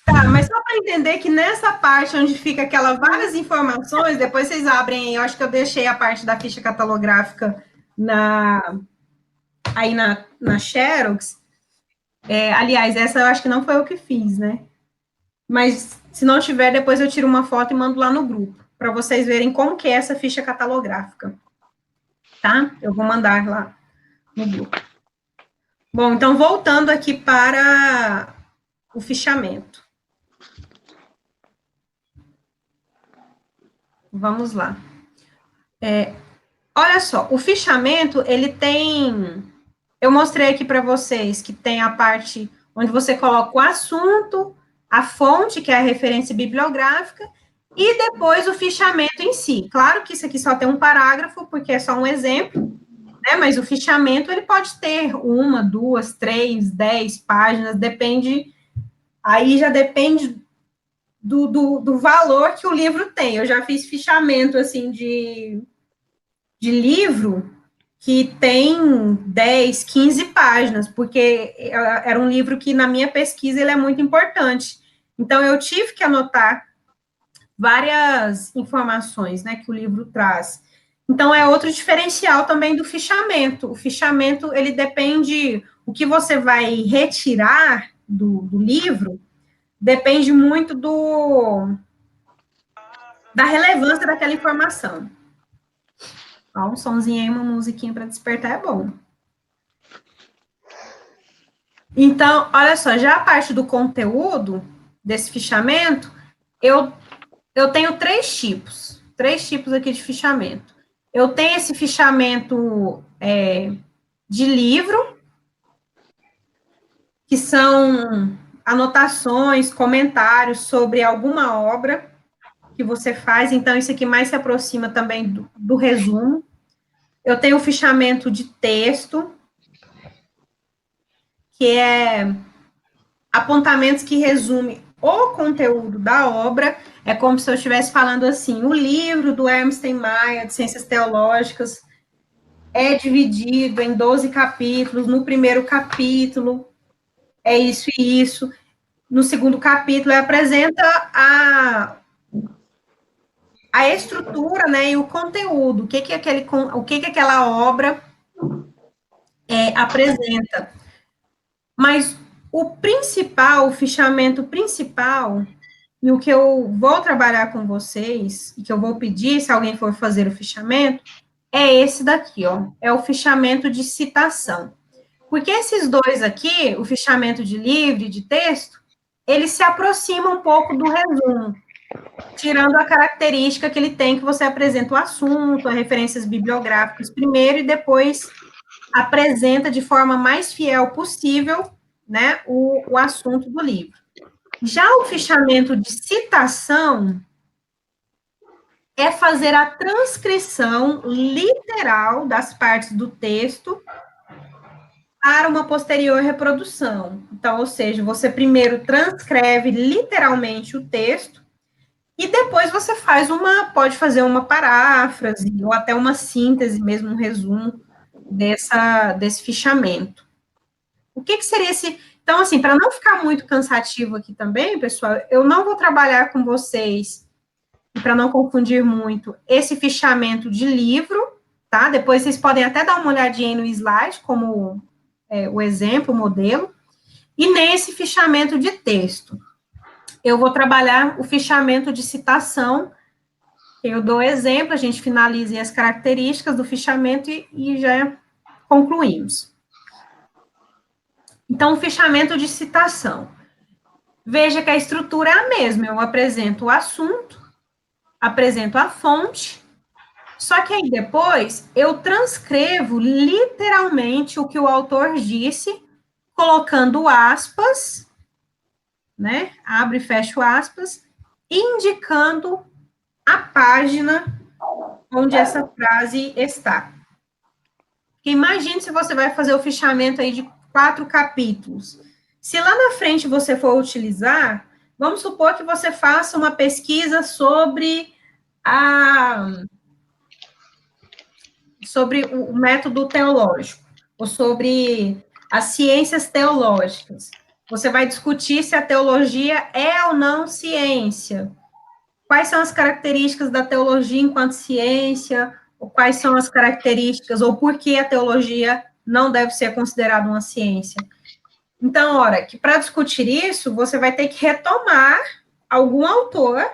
S1: tá, mas só para entender que nessa parte onde fica aquelas várias informações, depois vocês abrem, eu acho que eu deixei a parte da ficha catalográfica aí na Xerox. Aliás, essa eu acho que não foi eu que fiz, né? Mas se não tiver, depois eu tiro uma foto e mando lá no grupo, para vocês verem como que é essa ficha catalográfica. Tá? Eu vou mandar lá no grupo. Bom, então, voltando aqui para o fichamento. Vamos lá. Olha só, o fichamento, ele tem... Eu mostrei aqui para vocês que tem a parte onde você coloca o assunto, a fonte, que é a referência bibliográfica, e depois o fichamento em si. Claro que isso aqui só tem um parágrafo, porque é só um exemplo, né? Mas o fichamento, ele pode ter 1, 2, 3, 10 páginas, depende... Aí já depende do valor que o livro tem. Eu já fiz fichamento, assim, de livro que tem 10, 15 páginas, porque era um livro que, na minha pesquisa, ele é muito importante. Então, eu tive que anotar várias informações, né, que o livro traz. Então, é outro diferencial também do fichamento. O fichamento, ele depende, o que você vai retirar do livro, depende muito da relevância daquela informação. Ó, um sonzinho aí, uma musiquinha para despertar é bom. Então, olha só, já a parte do conteúdo desse fichamento, eu tenho três tipos aqui de fichamento. Eu tenho esse fichamento de livro, que são anotações, comentários sobre alguma obra que você faz, então isso aqui mais se aproxima também do resumo. Eu tenho o fichamento de texto, que é apontamentos que resumem o conteúdo da obra, é como se eu estivesse falando assim, o livro do Ernst Mayer, de Ciências Teológicas, é dividido em 12 capítulos, no primeiro capítulo é isso e isso, no segundo capítulo apresenta a estrutura, né, e o conteúdo, o que aquela obra apresenta. Mas o fichamento principal, e o que eu vou trabalhar com vocês, e que eu vou pedir, se alguém for fazer o fichamento, é esse daqui, ó, é o fichamento de citação. Porque esses dois aqui, o fichamento de livro e de texto, eles se aproximam um pouco do resumo, tirando a característica que ele tem, que você apresenta o assunto, as referências bibliográficas primeiro, e depois apresenta de forma mais fiel possível, né, o assunto do livro. Já o fichamento de citação é fazer a transcrição literal das partes do texto para uma posterior reprodução. Então, ou seja, você primeiro transcreve literalmente o texto e depois você pode fazer uma paráfrase ou até uma síntese, mesmo um resumo desse fichamento. O que seria esse... Então, assim, para não ficar muito cansativo aqui também, pessoal, eu não vou trabalhar com vocês, para não confundir muito, esse fichamento de livro, tá? Depois vocês podem até dar uma olhadinha aí no slide, como o exemplo, o modelo, e nem esse fichamento de texto. Eu vou trabalhar o fichamento de citação, eu dou exemplo, a gente finaliza as características do fichamento e já concluímos. Então, o fichamento de citação. Veja que a estrutura é a mesma, eu apresento o assunto, apresento a fonte, só que aí depois eu transcrevo literalmente o que o autor disse, colocando aspas, né, abre e fecha aspas, indicando a página onde essa frase está. Imagine se você vai fazer o fichamento aí de 4 capítulos. Se lá na frente você for utilizar, vamos supor que você faça uma pesquisa sobre o método teológico, ou sobre as ciências teológicas. Você vai discutir se a teologia é ou não ciência. Quais são as características da teologia enquanto ciência, ou quais são as características, ou por que a teologia não deve ser considerada uma ciência. Então, ora, que para discutir isso, você vai ter que retomar algum autor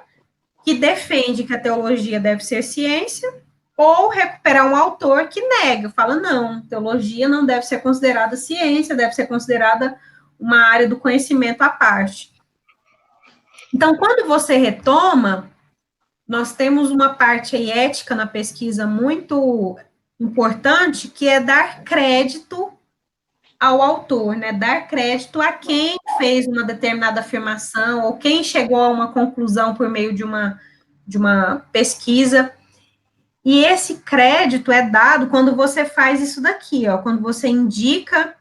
S1: que defende que a teologia deve ser ciência, ou recuperar um autor que nega, fala, não, teologia não deve ser considerada ciência, deve ser considerada uma área do conhecimento à parte. Então, quando você retoma, nós temos uma parte aí ética na pesquisa muito importante, que é dar crédito ao autor, né? Dar crédito a quem fez uma determinada afirmação, ou quem chegou a uma conclusão por meio de uma pesquisa. E esse crédito é dado quando você faz isso daqui, ó, quando você indica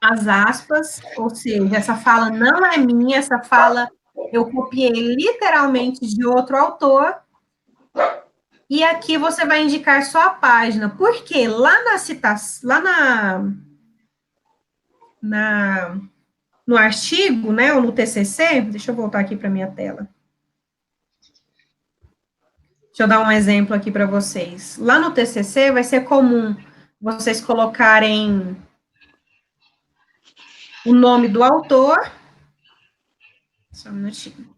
S1: as aspas, ou seja, essa fala não é minha, essa fala Eu copiei literalmente de outro autor, e aqui você vai indicar só a página, porque lá na citação, no artigo, né, ou no TCC, deixa eu voltar aqui para minha tela. Deixa eu dar um exemplo aqui para vocês. Lá no TCC vai ser comum vocês colocarem o nome do autor. Só um minutinho.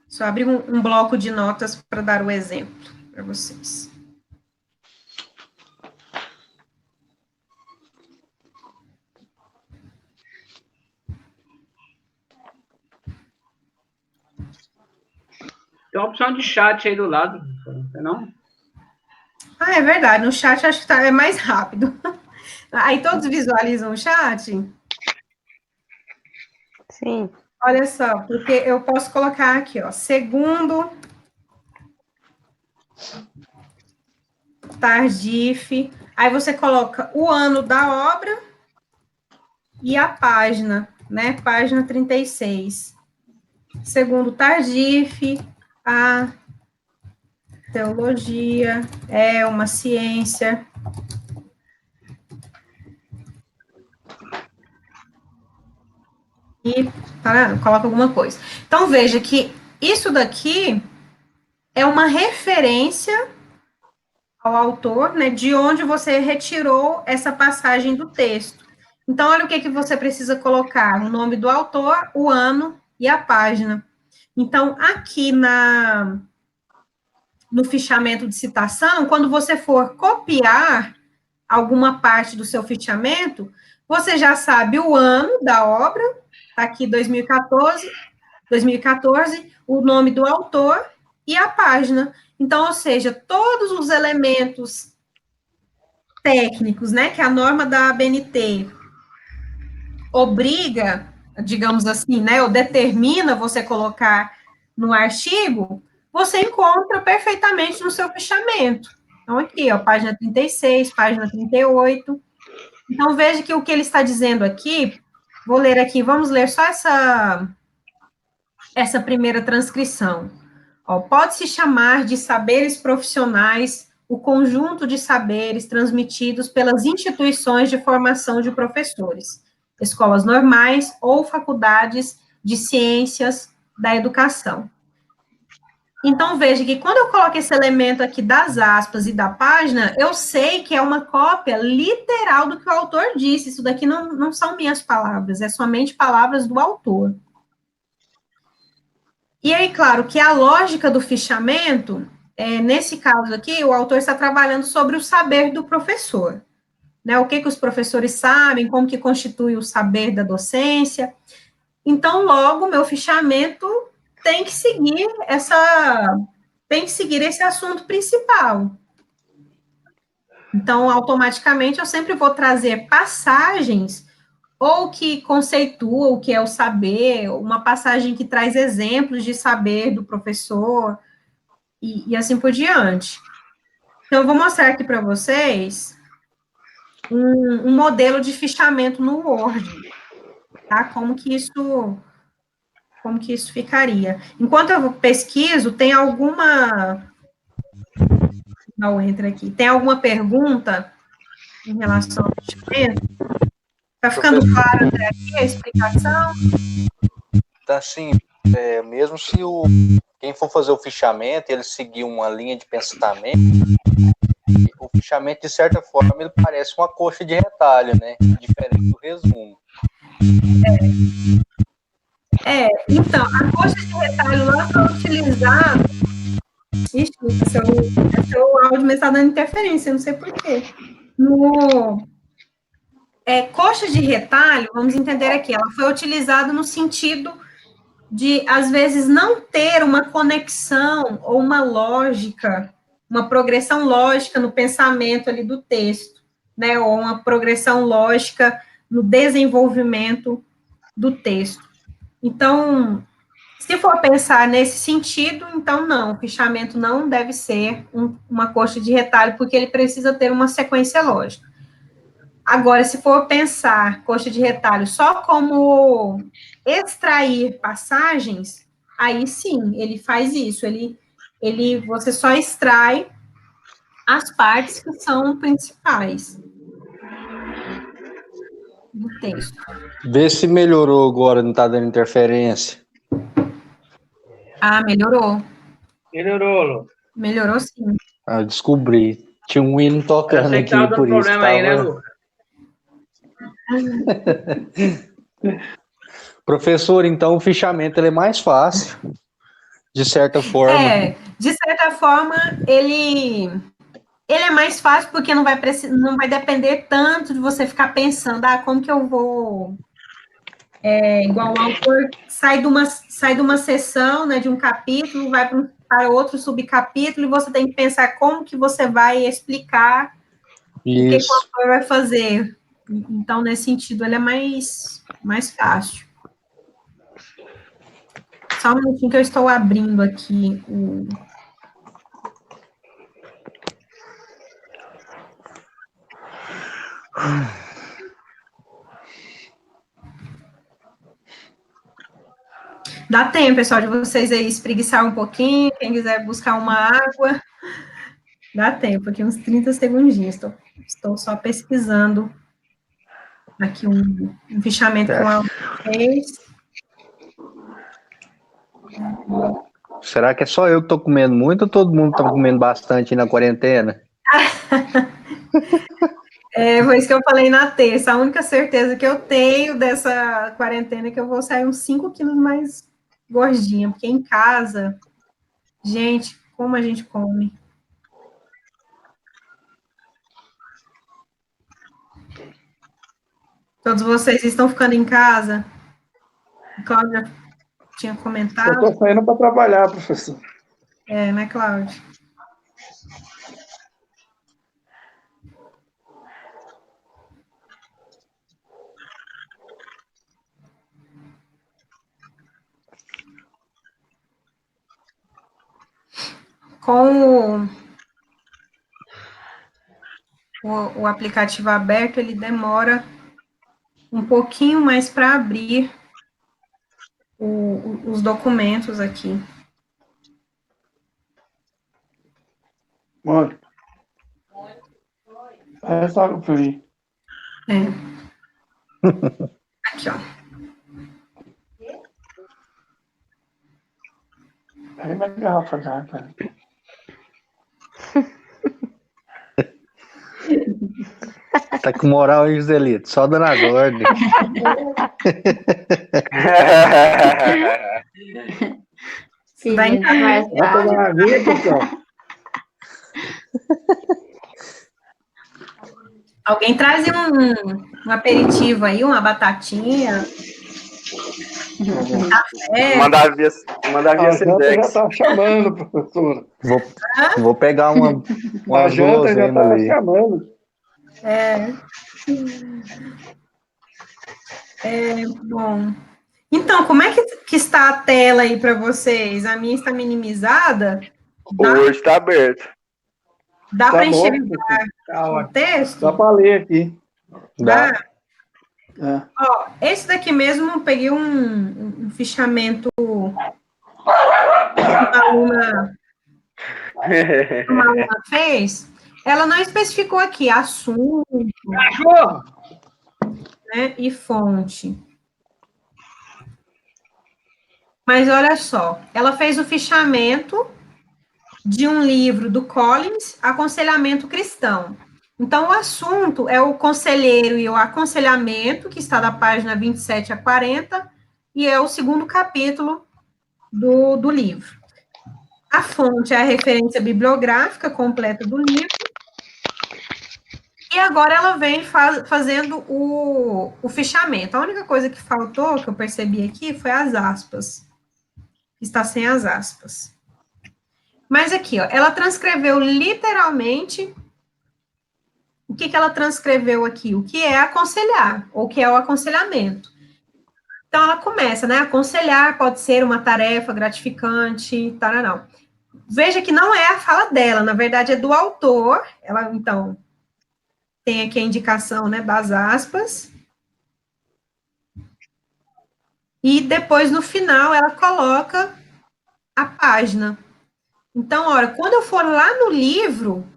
S1: Só abrir um bloco de notas para dar o exemplo para vocês.
S3: Tem uma opção de chat aí do lado, não?
S1: Ah, é verdade. No chat acho que é mais rápido. Aí todos visualizam o chat?
S5: Sim.
S1: Olha só, porque eu posso colocar aqui, ó, segundo Tardif, aí você coloca o ano da obra e a página, né, página 36. Segundo Tardif, a teologia é uma ciência. E coloca alguma coisa. Então, veja que isso daqui é uma referência ao autor, né, de onde você retirou essa passagem do texto. Então, olha o que você precisa colocar: o nome do autor, o ano e a página. Então, aqui no fichamento de citação, quando você for copiar alguma parte do seu fichamento, você já sabe o ano da obra, tá aqui 2014, o nome do autor e a página. Então, ou seja, todos os elementos técnicos, né, que a norma da ABNT obriga, digamos assim, né, ou determina você colocar no artigo, você encontra perfeitamente no seu fichamento. Então, aqui, ó, página 36, página 38. Então, veja que o que ele está dizendo aqui, vou ler aqui, vamos ler só essa primeira transcrição. Pode-se chamar de saberes profissionais o conjunto de saberes transmitidos pelas instituições de formação de professores, escolas normais ou faculdades de ciências da educação. Então, veja que quando eu coloco esse elemento aqui das aspas e da página, eu sei que é uma cópia literal do que o autor disse. Isso daqui não são minhas palavras, é somente palavras do autor. E aí, claro, que a lógica do fichamento, nesse caso aqui, o autor está trabalhando sobre o saber do professor, né? O que os professores sabem, como que constitui o saber da docência. Então, logo, meu fichamento tem que seguir esse assunto principal. Então, automaticamente, eu sempre vou trazer passagens ou que conceitua o que é o saber, uma passagem que traz exemplos de saber do professor, e assim por diante. Então, eu vou mostrar aqui para vocês um modelo de fichamento no Word, tá? Como que isso ficaria. Enquanto eu pesquiso, tem alguma... Não, entra aqui. Tem alguma pergunta em relação ao fichamento? Está ficando claro até aqui a explicação?
S4: Tá sim, mesmo se quem for fazer o fichamento, ele seguir uma linha de pensamento, o fichamento, de certa forma, ele parece uma coxa de retalho, né? Diferente do resumo.
S1: Então, a coxa de retalho lá foi utilizada... Ixi, seu áudio está dando interferência, não sei porquê. Coxa de retalho, vamos entender aqui, ela foi utilizada no sentido de, às vezes, não ter uma conexão ou uma lógica, uma progressão lógica no pensamento ali do texto, né, ou uma progressão lógica no desenvolvimento do texto. Então, se for pensar nesse sentido, então não, o fichamento não deve ser uma coxa de retalho, porque ele precisa ter uma sequência lógica. Agora, se for pensar coxa de retalho só como extrair passagens, aí sim, ele faz isso. Você só extrai as partes que são principais do texto.
S4: Vê se melhorou agora, não tá dando interferência.
S1: Ah, melhorou.
S3: Melhorou, Lu.
S1: Melhorou sim.
S4: Ah, eu descobri. Tinha um hino
S3: Eu
S4: tocando
S3: sei que
S4: aqui,
S3: tava dando
S4: por isso
S3: problema aí, né,
S4: tava...
S3: Lu?
S4: Professor, então o fichamento ele é mais fácil, de certa forma.
S1: De certa forma, ele é mais fácil porque não vai depender tanto de você ficar pensando, como que eu vou... igual o autor sai de uma sessão, né, de um capítulo, vai para outro subcapítulo, e você tem que pensar como que você vai explicar o que o
S4: Isso.
S1: autor vai fazer. Então, nesse sentido, ele é mais fácil. Só um minutinho que eu estou abrindo aqui o... Dá tempo, pessoal, de vocês aí espreguiçar um pouquinho, quem quiser buscar uma água, dá tempo, aqui uns 30 segundinhos, estou só pesquisando aqui um fichamento com a vocês.
S4: Será que é só eu que tô comendo muito ou todo mundo tá comendo bastante na quarentena?
S1: Foi isso que eu falei na terça. A única certeza que eu tenho dessa quarentena é que eu vou sair uns 5 quilos mais gordinha, porque em casa, gente, como a gente come. Todos vocês estão ficando em casa? A Cláudia tinha
S2: Só
S1: comentado.
S2: estou saindo para trabalhar, professor.
S1: Né, Cláudia? Com o aplicativo aberto, ele demora um pouquinho mais para abrir os documentos aqui.
S2: Olha. Essa água para mim.
S1: Aqui, ó.
S2: Pega minha garrafa já, cara.
S4: Tá com moral, hein, Joselito? Só dando as ordens.
S1: Vai
S5: mais
S2: Vai pegar uma aguinha, pessoal?
S1: Alguém traz um aperitivo aí, uma batatinha. Café.
S6: Mandar via
S2: A janta já
S6: Sedex.
S2: está chamando, professora.
S4: Vou pegar
S2: A
S4: uma
S2: janta já
S4: guloseima
S2: está
S4: ali.
S2: chamando.
S1: Bom. Então, como é que está a tela aí para vocês? A minha está minimizada?
S6: Hoje está aberto.
S1: Dá
S2: Tá
S1: para
S2: bom,
S1: enxergar
S3: Tá
S1: o
S3: ótimo.
S1: texto?
S2: Dá para ler aqui.
S4: Dá.
S1: Ó, esse daqui mesmo, eu peguei um fichamento que uma aluna fez. Ela não especificou aqui assunto,
S3: Cachorro!
S1: né, e fonte. Mas olha só, ela fez o fichamento de um livro do Collins, Aconselhamento Cristão. Então, o assunto é o conselheiro e o aconselhamento, que está da página 27 a 40, e é o segundo capítulo do livro. A fonte é a referência bibliográfica completa do livro. E agora ela vem fazendo o fichamento. A única coisa que faltou, que eu percebi aqui, foi as aspas. Está sem as aspas. Mas aqui, ó, ela transcreveu literalmente. O que ela transcreveu aqui? O que é aconselhar, ou o que é o aconselhamento. Então, ela começa, né? Aconselhar pode ser uma tarefa gratificante, não. Veja que não é a fala dela, na verdade é do autor. Ela, então, tem aqui a indicação, né, das aspas. E depois, no final, ela coloca a página. Então, olha, quando eu for lá no livro,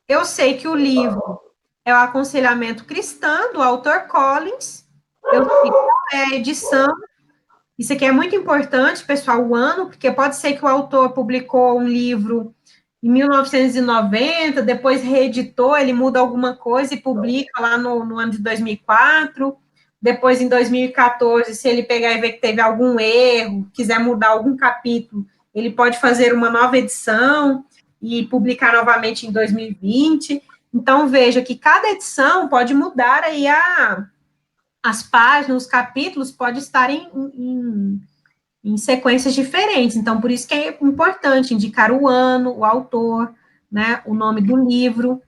S1: eu sei que o livro é o Aconselhamento Cristão, do autor Collins. Eu sei qual é a edição. Isso aqui é muito importante, pessoal, o ano, porque pode ser que o autor publicou um livro em 1990, depois reeditou, ele muda alguma coisa e publica lá no ano de 2004. Depois, em 2014, se ele pegar e ver que teve algum erro, quiser mudar algum capítulo, ele pode fazer uma nova edição e publicar novamente em 2020. Então, veja que cada edição pode mudar aí as páginas, os capítulos podem estar em sequências diferentes. Então, por isso que é importante indicar o ano, o autor, né, o nome do livro,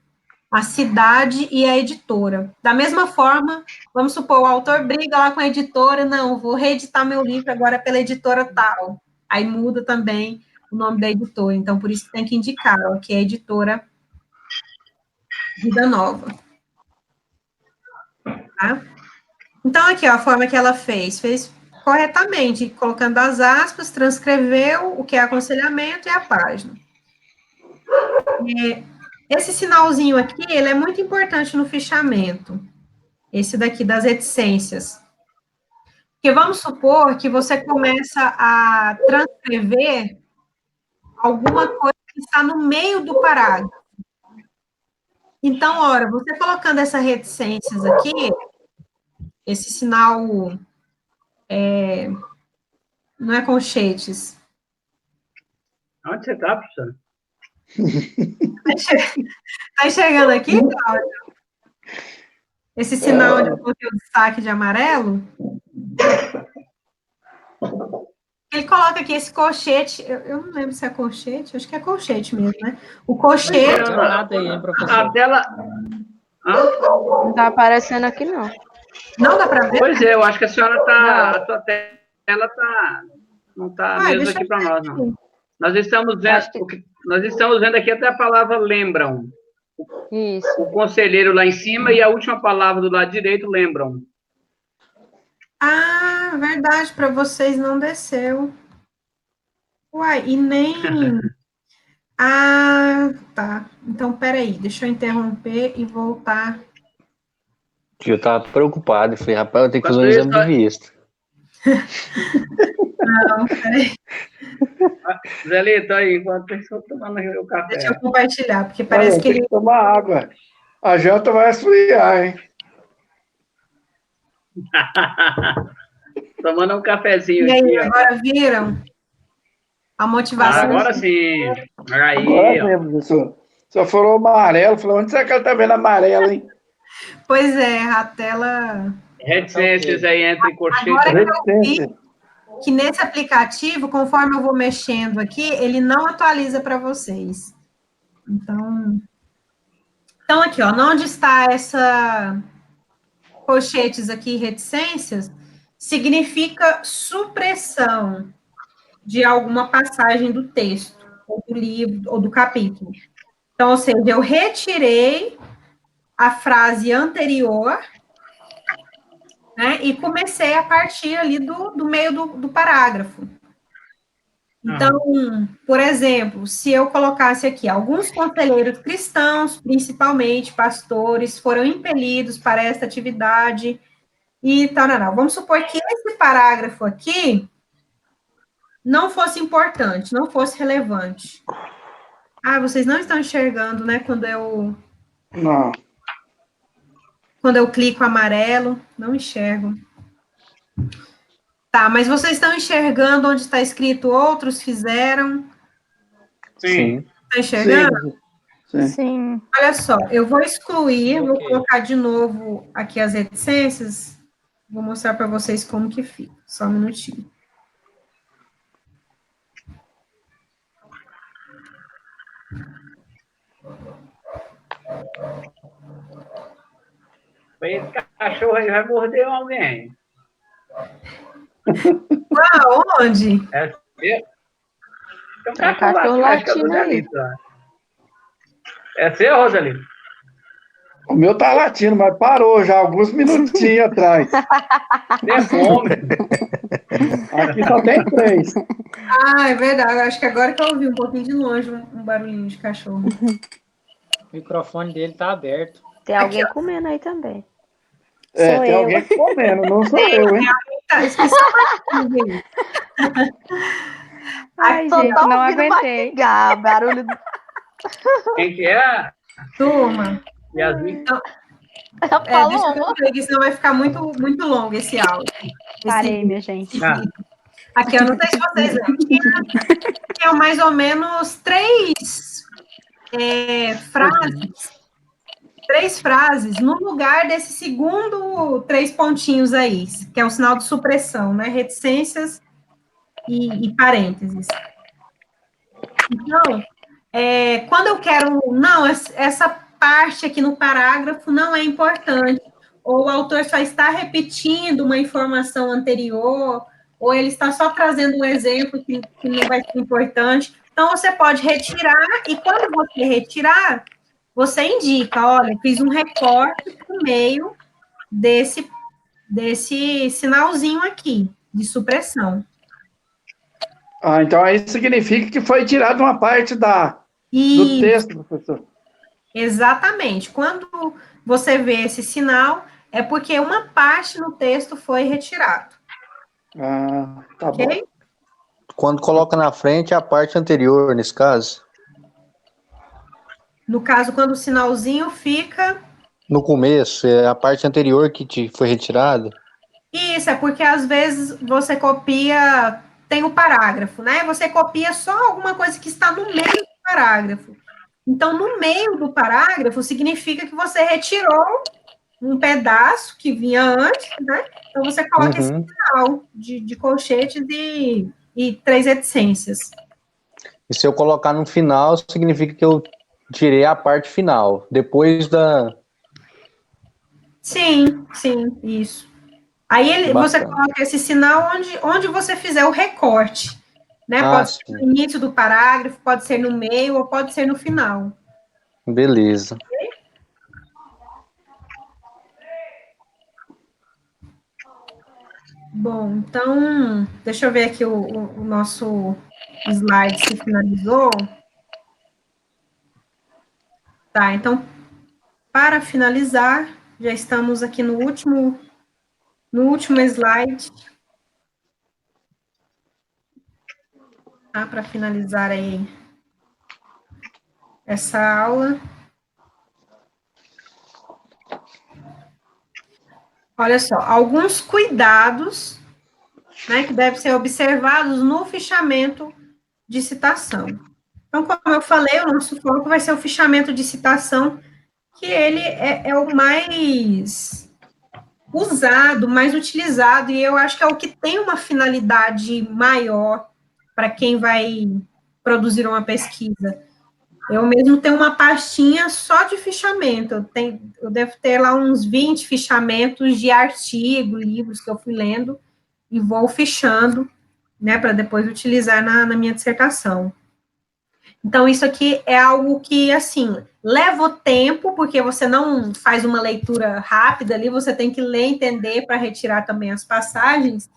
S1: a cidade e a editora. Da mesma forma, vamos supor, o autor briga lá com a editora, não, vou reeditar meu livro agora pela editora tal. Aí muda também o nome da editora. Então, por isso que tem que indicar, ó, que é a editora Vida Nova. Tá? Então, aqui, ó, a forma que ela fez corretamente, colocando as aspas, transcreveu o que é aconselhamento e a página. Esse sinalzinho aqui, ele é muito importante no fichamento, esse daqui das reticências. Porque vamos supor que você começa a transcrever alguma coisa que está no meio do parágrafo. Então, ora, você colocando essas reticências aqui, esse sinal, não é colchetes.
S3: Onde você está, professor?
S1: Está enxergando aqui, Cláudio? Esse sinal onde eu coloquei o destaque de amarelo? Ele coloca aqui esse colchete, eu não lembro se é colchete, acho que é colchete mesmo, né? O colchete...
S3: A tela...
S5: Não tá aparecendo aqui, não.
S1: Não dá para ver?
S3: Pois é, eu acho que a senhora está... A sua tela tá, não está mesmo
S1: deixa
S3: aqui para nós, não.
S1: aqui.
S3: Nós estamos vendo, nós estamos vendo aqui até a palavra lembram.
S5: Isso.
S3: O conselheiro lá em cima e a última palavra do lado direito, lembram.
S1: Ah, verdade, para vocês não desceu. Uai, e nem... Ah, tá. Então, peraí, deixa eu interromper e voltar.
S7: Eu tava preocupado, falei, rapaz, eu tenho que fazer um exame de vista.
S1: Não, peraí.
S3: Zelito, aí, enquanto eu estou tomando o café.
S1: Deixa eu compartilhar, porque parece que ele...
S2: Tem que tomar água. A janta vai esfriar, hein?
S3: Tomando um cafezinho
S1: E aí,
S3: aqui,
S1: agora viram a motivação?
S3: agora sim. Aí,
S2: Agora sim, professor. Só falou amarelo, falou, onde será que ela tá vendo amarelo, hein?
S1: Pois é, a tela...
S3: reticências aí entre colchete
S1: Agora que eu vi que nesse aplicativo, conforme eu vou mexendo aqui, ele não atualiza para vocês. Então, aqui, ó, onde está essa colchetes aqui, reticências, significa supressão de alguma passagem do texto, ou do livro, ou do capítulo. Então, ou seja, eu retirei a frase anterior, né, e comecei a partir ali do meio do parágrafo. Então, por exemplo, se eu colocasse aqui, alguns conselheiros cristãos, principalmente pastores, foram impelidos para esta atividade e tal, não. Vamos supor que esse parágrafo aqui não fosse importante, não fosse relevante. Ah, vocês não estão enxergando, né, quando eu clico amarelo, não enxergo. Tá, mas vocês estão enxergando onde está escrito outros fizeram?
S3: Sim.
S1: Está enxergando?
S5: Sim.
S1: Olha só, eu vou excluir, vou colocar de novo aqui as reticências, vou mostrar para vocês como que fica, só um minutinho.
S3: Esse cachorro aí vai morder alguém.
S1: Onde?
S3: É seu? Tem um
S5: cachorro
S3: lá, acho que é do
S5: latindo aí.
S3: Rosalito. É seu, Rosalito?
S2: O meu tá latindo, mas parou já alguns minutinhos atrás.
S3: Nem fome.
S2: Aqui só tem 3.
S1: Ah, é verdade. Acho que agora que eu ouvi um pouquinho de longe um barulhinho de cachorro.
S8: O microfone dele tá aberto.
S5: Tem alguém comendo aí também.
S6: Sou
S2: Tem
S6: eu.
S2: alguém comendo, não sou eu, hein?
S1: Tá, esqueci uma coisa aí.
S6: Ai,
S5: Só
S6: gente,
S5: tá
S6: não
S5: ouvindo
S6: aguentei.
S5: mastigar, barulho do...
S3: Quem que é?
S1: Turma,
S3: Yasmin?
S1: deixa eu
S5: Falou.
S1: ver aqui, senão vai ficar muito, muito longo esse áudio.
S6: Parei, minha gente.
S1: Esse
S3: Ah.
S1: vídeo. Aqui, eu não sei se vocês lembram. Tinha mais ou menos 3 frases. 3 frases no lugar desse segundo 3 pontinhos aí, que é o sinal de supressão, né? Reticências e parênteses. Então, quando eu quero, não, essa parte aqui no parágrafo não é importante, ou o autor só está repetindo uma informação anterior, ou ele está só trazendo um exemplo que não vai ser importante. Então, você pode retirar, e quando você retirar, você indica, olha, fiz um recorte por meio desse sinalzinho aqui, de supressão.
S2: Então aí significa que foi tirado uma parte do
S1: Isso.
S2: texto, professor.
S1: Exatamente. Quando você vê esse sinal, é porque uma parte no texto foi retirado.
S2: Tá bom.
S1: Ok?
S4: Quando coloca na frente, é a parte anterior, nesse caso.
S1: No caso, quando o sinalzinho fica.
S4: No começo, é a parte anterior que foi retirada.
S1: Isso, é porque às vezes você copia. Tem o parágrafo, né? Você copia só alguma coisa que está no meio do parágrafo. Então, no meio do parágrafo, significa que você retirou um pedaço que vinha antes, né? Então, você coloca esse sinal de colchetes e 3 reticências.
S4: E se eu colocar no final, significa que eu tirei a parte final. Depois da...
S1: Sim, isso. Aí você coloca esse sinal onde você fizer o recorte, né? Pode ser no início do parágrafo, pode ser no meio ou pode ser no final.
S4: Beleza.
S1: Bom, então, deixa eu ver aqui o nosso slide se finalizou. Tá, então, para finalizar, já estamos aqui no último slide. Tá, para finalizar aí essa aula. Olha só, alguns cuidados, né, que devem ser observados no fichamento de citação. Então, como eu falei, o nosso foco vai ser o fichamento de citação, que ele é o mais usado, mais utilizado, e eu acho que é o que tem uma finalidade maior para quem vai produzir uma pesquisa. Eu mesmo tenho uma pastinha só de fichamento, eu devo ter lá uns 20 fichamentos de artigo, livros que eu fui lendo, e vou fichando, né, para depois utilizar na minha dissertação. Então, isso aqui é algo que, assim, leva o tempo, porque você não faz uma leitura rápida ali, você tem que ler, entender, para retirar também as passagens,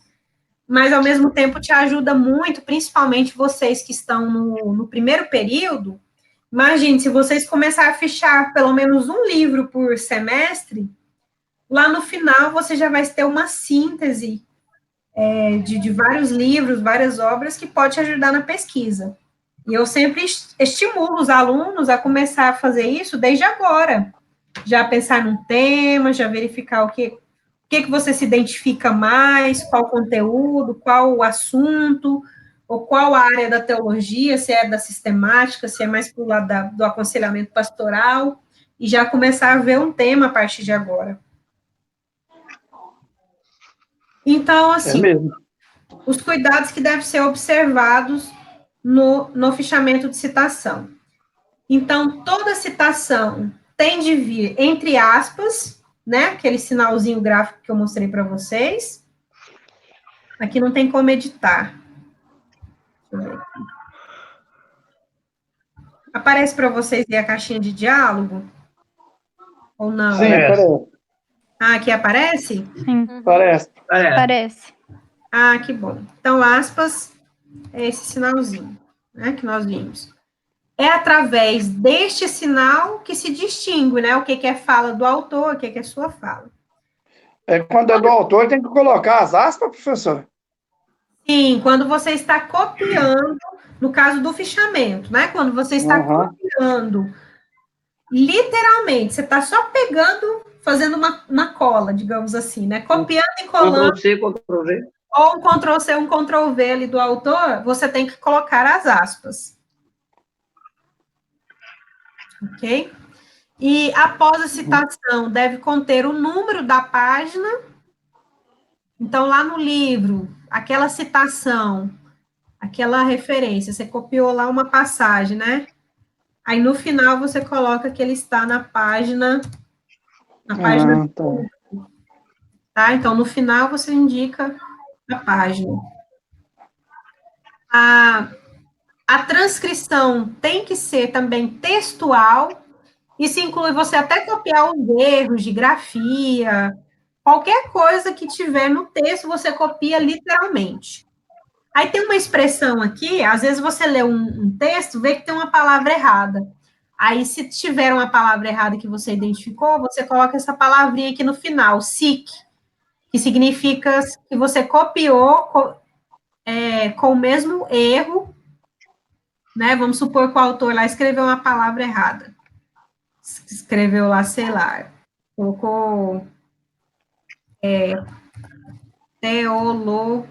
S1: mas, ao mesmo tempo, te ajuda muito, principalmente vocês que estão no primeiro período. Imagine, se vocês começarem a fichar pelo menos um livro por semestre, lá no final você já vai ter uma síntese de vários livros, várias obras, que pode te ajudar na pesquisa. E eu sempre estimulo os alunos a começar a fazer isso desde agora. Já pensar num tema, já verificar o que você se identifica mais, qual conteúdo, qual o assunto, ou qual a área da teologia, se é da sistemática, se é mais para o lado do aconselhamento pastoral, e já começar a ver um tema a partir de agora. Então, assim, os cuidados que devem ser observados no fichamento de citação. Então, toda citação tem de vir entre aspas, né, aquele sinalzinho gráfico que eu mostrei para vocês. Aqui não tem como editar. Deixa eu ver aqui. Aparece para vocês aí a caixinha de diálogo? Ou não?
S2: Sim,
S3: Aparece.
S1: Ah, aqui aparece?
S5: Sim,
S2: parece.
S5: parece.
S1: Ah, que bom. Então, aspas, é esse sinalzinho, né, que nós vimos. É através deste sinal que se distingue, né, o que que é fala do autor, o que que é sua fala.
S2: Quando é do autor, tem que colocar as aspas, professor?
S1: Sim, quando você está copiando, no caso do fichamento, né, quando você está copiando, literalmente, você está só pegando, fazendo uma cola, digamos assim, né, copiando e colando,
S3: Ctrl-C, Ctrl-V.
S1: ou um Ctrl-C, um Ctrl-V ali do autor, você tem que colocar as aspas. Ok? E após a citação, deve conter o número da página. Então, lá no livro, aquela citação, aquela referência, você copiou lá uma passagem, né? Aí, no final, você coloca que ele está na página
S2: Tá.
S1: tá? Então, no final, você indica a página. A transcrição tem que ser também textual. Isso inclui você até copiar os erros de grafia, qualquer coisa que tiver no texto, você copia literalmente. Aí tem uma expressão aqui, às vezes você lê um texto, vê que tem uma palavra errada. Aí, se tiver uma palavra errada que você identificou, você coloca essa palavrinha aqui no final, SIC, que significa que você copiou com o mesmo erro, né? Vamos supor que o autor lá escreveu uma palavra errada. Escreveu lá, sei lá, colocou teolo,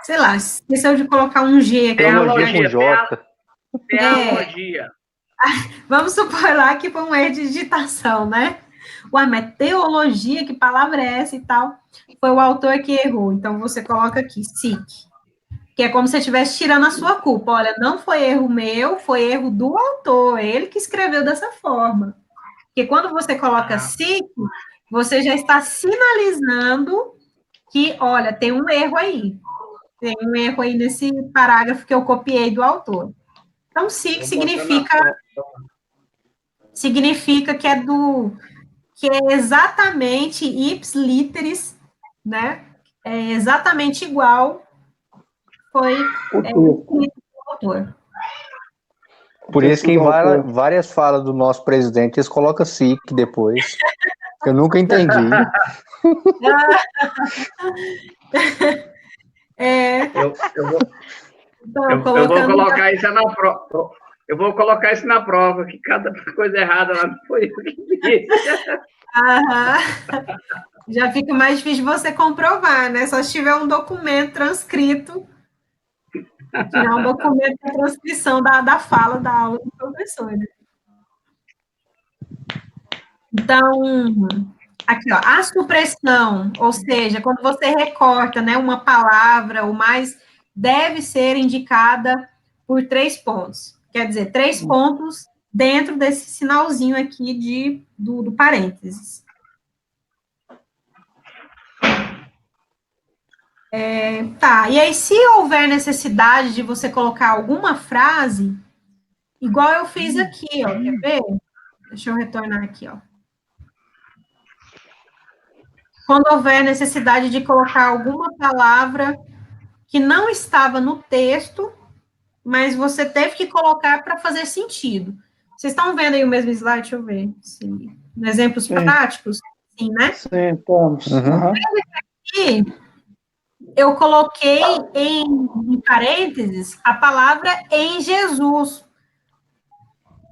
S1: sei lá, esqueceu de colocar um G aqui.
S7: Teologia com J.
S3: Teologia.
S1: Vamos supor lá que foi um erro de digitação, né? Ué, mas teologia, que palavra é essa e tal? Foi o autor que errou. Então, você coloca aqui, SIC. Que é como se você estivesse tirando a sua culpa. Olha, não foi erro meu, foi erro do autor. Ele que escreveu dessa forma. Porque quando você coloca SIC, você já está sinalizando que, olha, tem um erro aí. Tem um erro aí nesse parágrafo que eu copiei do autor. Então, SIC significa que é exatamente ips literis, né? É exatamente igual foi o autor.
S7: Por isso que em várias falas do nosso presidente, eles colocam SIC depois. Eu nunca entendi.
S3: Eu vou colocar isso na prova. Eu vou colocar isso na prova, que cada coisa errada lá foi eu que fiz.
S1: Já fica mais difícil você comprovar, né? Só se tiver um documento transcrito, tirar um documento de transcrição da fala da aula do professor, né? Então, aqui, ó, a supressão, ou seja, quando você recorta, né, uma palavra ou mais, deve ser indicada por 3 pontos. Quer dizer, 3 pontos dentro desse sinalzinho aqui do parênteses. Tá, e aí, se houver necessidade de você colocar alguma frase, igual eu fiz aqui, ó, quer ver? Deixa eu retornar aqui, ó. Quando houver necessidade de colocar alguma palavra que não estava no texto, mas você teve que colocar para fazer sentido. Vocês estão vendo aí o mesmo slide? Deixa eu ver. Sim. Exemplos práticos? Sim, né?
S2: Sim, estamos.
S1: E eu coloquei em parênteses a palavra em Jesus.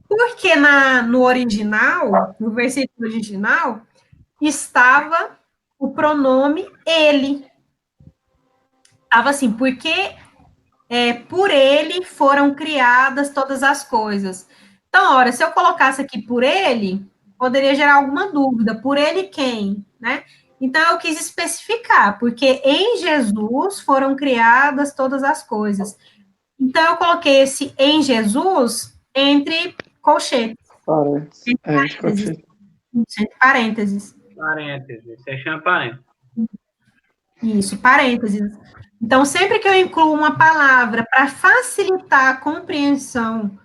S1: Porque no original, no versículo original, estava o pronome ele. Estava assim, porque por ele foram criadas todas as coisas. Então, ora, se eu colocasse aqui por ele, poderia gerar alguma dúvida. Por ele quem? Né? Então, eu quis especificar, porque em Jesus foram criadas todas as coisas. Então, eu coloquei esse em Jesus entre colchetes. Parênteses.
S3: Parênteses. Você chama parênteses.
S1: Isso, parênteses. Então, sempre que eu incluo uma palavra para facilitar a compreensão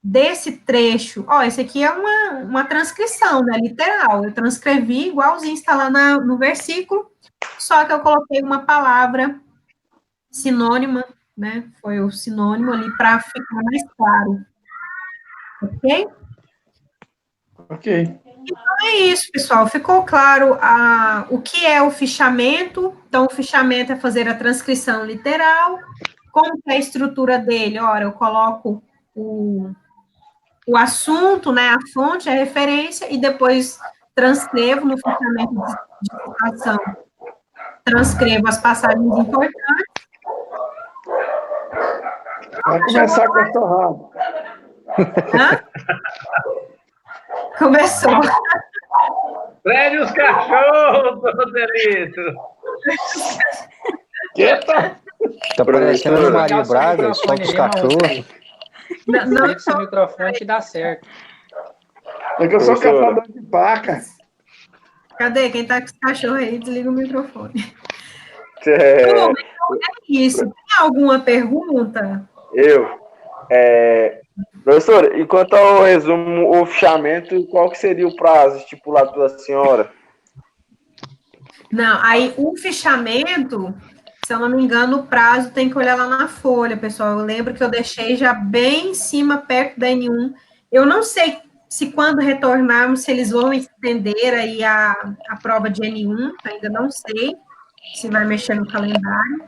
S1: desse trecho, esse aqui é uma transcrição, né, literal, eu transcrevi igualzinho está lá no versículo, só que eu coloquei uma palavra sinônima, né, foi o sinônimo ali para ficar mais claro, ok?
S2: Ok.
S1: Então é isso, pessoal, ficou claro o que é o fichamento, então o fichamento é fazer a transcrição literal, como que é a estrutura dele, ora, eu coloco o assunto, né, a fonte, a referência, e depois transcrevo no fichamento de citação, transcrevo as passagens importantes.
S2: Vai começar com a torrada.
S1: Hã? Começou.
S3: Prende os cachorros, Roselito.
S2: Eita!
S7: Tá parecendo a Maria
S8: Ligar o seu
S7: Braga,
S8: microfone
S7: solta os
S8: aí, irmão.
S7: cachorros.
S1: Não,
S8: Liga o seu microfone que dá certo.
S2: É que eu sou caçador de vaca.
S1: cadê? Quem tá com esse cachorro aí, desliga o microfone.
S6: É,
S1: Bom, então é isso. Tem alguma pergunta?
S6: Professor, e quanto ao resumo, o fichamento, qual que seria o prazo estipulado pela senhora?
S1: Não, aí o fichamento, se eu não me engano, o prazo tem que olhar lá na folha, pessoal. Eu lembro que eu deixei já bem em cima, perto da N1. Eu não sei se quando retornarmos, se eles vão estender aí a prova de N1, ainda não sei se vai mexer no calendário,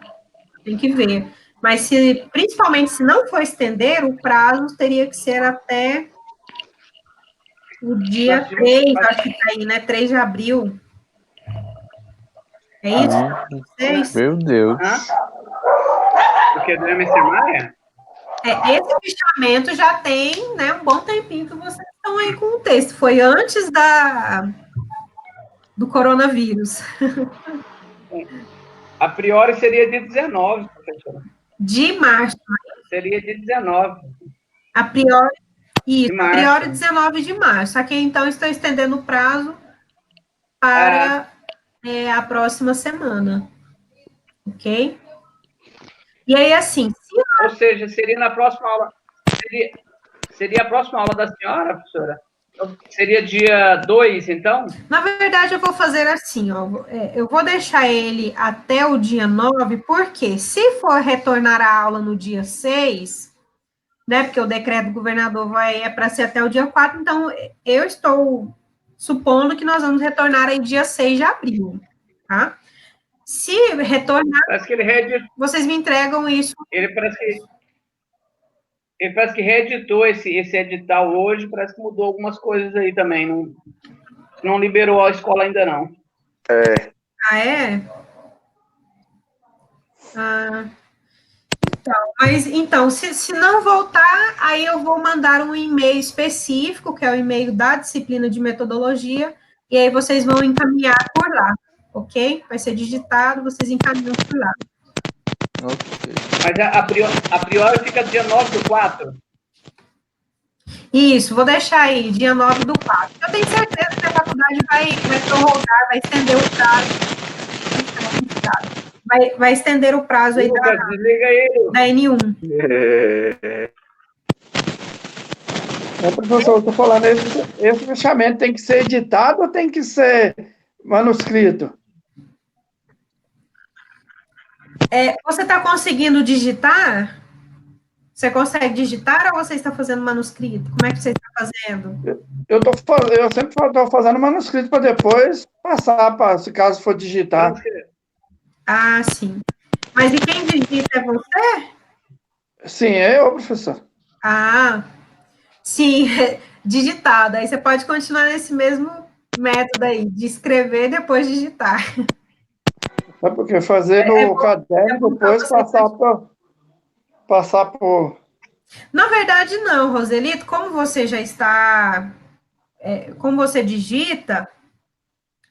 S1: tem que ver. Mas principalmente se não for estender, o prazo teria que ser até o dia 3, acho que tá aí, né? 3 de abril. É isso? Vocês?
S7: Meu Deus.
S3: O que, do MC Maia?
S1: Esse fichamento já tem, né, um bom tempinho que vocês estão aí com o texto. Foi antes do coronavírus.
S3: A priori seria de 19, professora.
S1: De março.
S3: Seria de 19.
S1: A priori, isso,
S3: De
S1: a
S3: março.
S1: priori 19 de março. Aqui, então, estou estendendo o prazo para a próxima semana. Ok? E aí, assim,
S3: Ou seja, seria na próxima aula. Seria a próxima aula da senhora, professora? Seria dia 2, então?
S1: na verdade, eu vou fazer assim, ó, eu vou deixar ele até o dia 9, porque se for retornar a aula no dia 6, né, porque o decreto do governador é para ser até o dia 4, então eu estou supondo que nós vamos retornar em dia 6 de abril, tá? Se retornar,
S3: Parece que ele reeditou.
S1: vocês me entregam isso.
S3: Ele parece que reeditou esse edital hoje, parece que mudou algumas coisas aí também. Não liberou a escola ainda, não.
S1: Ah, é? Então, se não voltar, aí eu vou mandar um e-mail específico, que é o e-mail da disciplina de metodologia, e aí vocês vão encaminhar por lá, ok? Vai ser digitado, vocês encaminham por lá.
S7: Ok.
S3: Mas a priori fica dia 9/4.
S1: Isso, vou deixar aí, dia 9/4. Eu tenho certeza que a faculdade vai prorrogar, vai estender o prazo. Vai estender o prazo aí
S3: Desliga aí.
S1: da N1.
S2: Professor, eu estou falando, esse fechamento tem que ser editado ou tem que ser manuscrito?
S1: Você está conseguindo digitar? Você consegue digitar ou você está fazendo manuscrito? Como é que você está fazendo?
S2: Eu sempre estou fazendo manuscrito para depois passar, se caso for digitar.
S1: Ah, sim. Mas e quem digita é você?
S2: Sim, é eu, professor.
S1: Ah, sim, digitado. Aí você pode continuar nesse mesmo método aí, de escrever e depois digitar.
S2: É porque fazer no caderno, depois passar por...
S1: Na verdade, não, Roselito, como você já está, como você digita,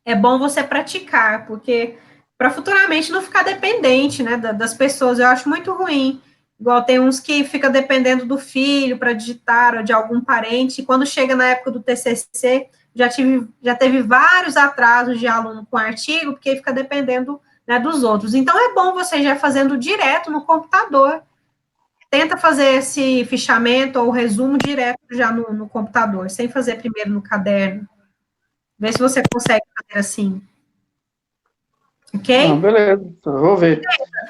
S1: é bom você praticar, porque para futuramente não ficar dependente, né, das pessoas, eu acho muito ruim. Igual tem uns que fica dependendo do filho para digitar, ou de algum parente, e quando chega na época do TCC, já teve vários atrasos de aluno com artigo, porque fica dependendo, né, dos outros. Então, é bom você já fazendo direto no computador, tenta fazer esse fichamento ou resumo direto já no computador, sem fazer primeiro no caderno. Vê se você consegue fazer assim. Ok?
S2: Não, beleza, eu vou ver.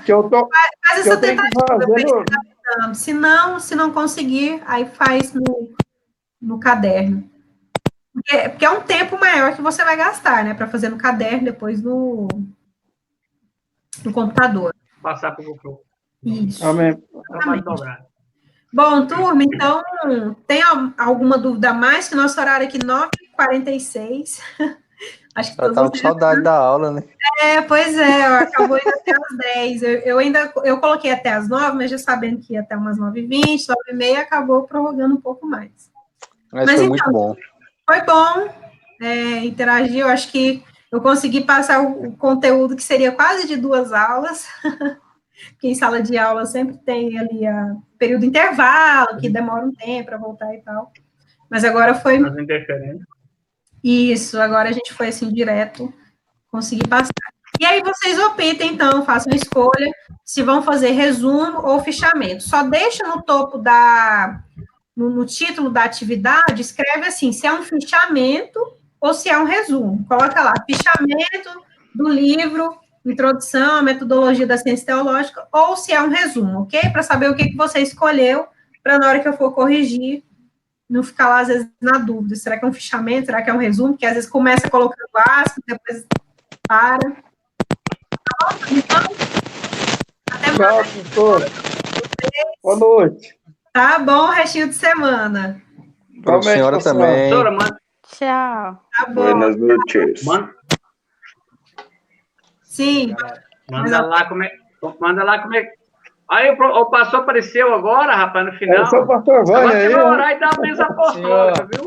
S2: Que eu tô,
S1: Faz
S2: que eu
S1: essa
S2: tenho que
S1: tentativa,
S2: fazer
S1: ver se tá dando. Se não conseguir, aí faz no caderno. Porque é um tempo maior que você vai gastar, né? Para fazer no caderno, depois no computador.
S3: Passar para o Google.
S1: Isso.
S2: Amém.
S3: Trabalho dobrado.
S1: Bom, turma, então, tem alguma dúvida a mais? Que nosso horário aqui é 9h46. Acho que
S7: Eu
S1: todos
S7: tava com saudade da aula, né?
S1: pois é, acabou indo até às 10. Eu coloquei até às 9, mas já sabendo que ia até umas 9h20, 9h30, acabou prorrogando um pouco mais.
S7: Mas foi muito bom.
S1: Foi bom interagir. Eu acho que eu consegui passar o conteúdo que seria quase de 2 aulas, porque em sala de aula sempre tem ali período de intervalo, que demora um tempo para voltar e tal. Mas agora foi...
S3: As interferências.
S1: Isso, agora a gente foi assim direto, consegui passar. E aí vocês optem, então, façam a escolha se vão fazer resumo ou fichamento. Só deixa no topo no título da atividade, escreve assim, se é um fichamento ou se é um resumo. Coloca lá, fichamento do livro, Introdução à Metodologia da Ciência Teológica, ou se é um resumo, ok? Para saber o que você escolheu, para na hora que eu for corrigir, não ficar lá, às vezes, na dúvida. Será que é um fichamento? Será que é um resumo? Porque às vezes começa colocando aspas, depois para. Tá bom? Então, até mais.
S2: Tchau, professor. Boa noite.
S1: Tá bom, restinho de semana.
S7: Para a senhora também.
S3: Professora, manda.
S5: Tchau.
S1: Tá bom.
S6: Buenas noches.
S1: Sim.
S3: Manda lá como é. Aí o pastor apareceu agora, rapaz, no final.
S2: Esse é o pastor Vânia
S3: Agora
S2: aí,
S3: você vai
S2: né?
S3: orar e dar a bênção apostólica, viu?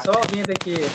S8: Só ouvindo aqui.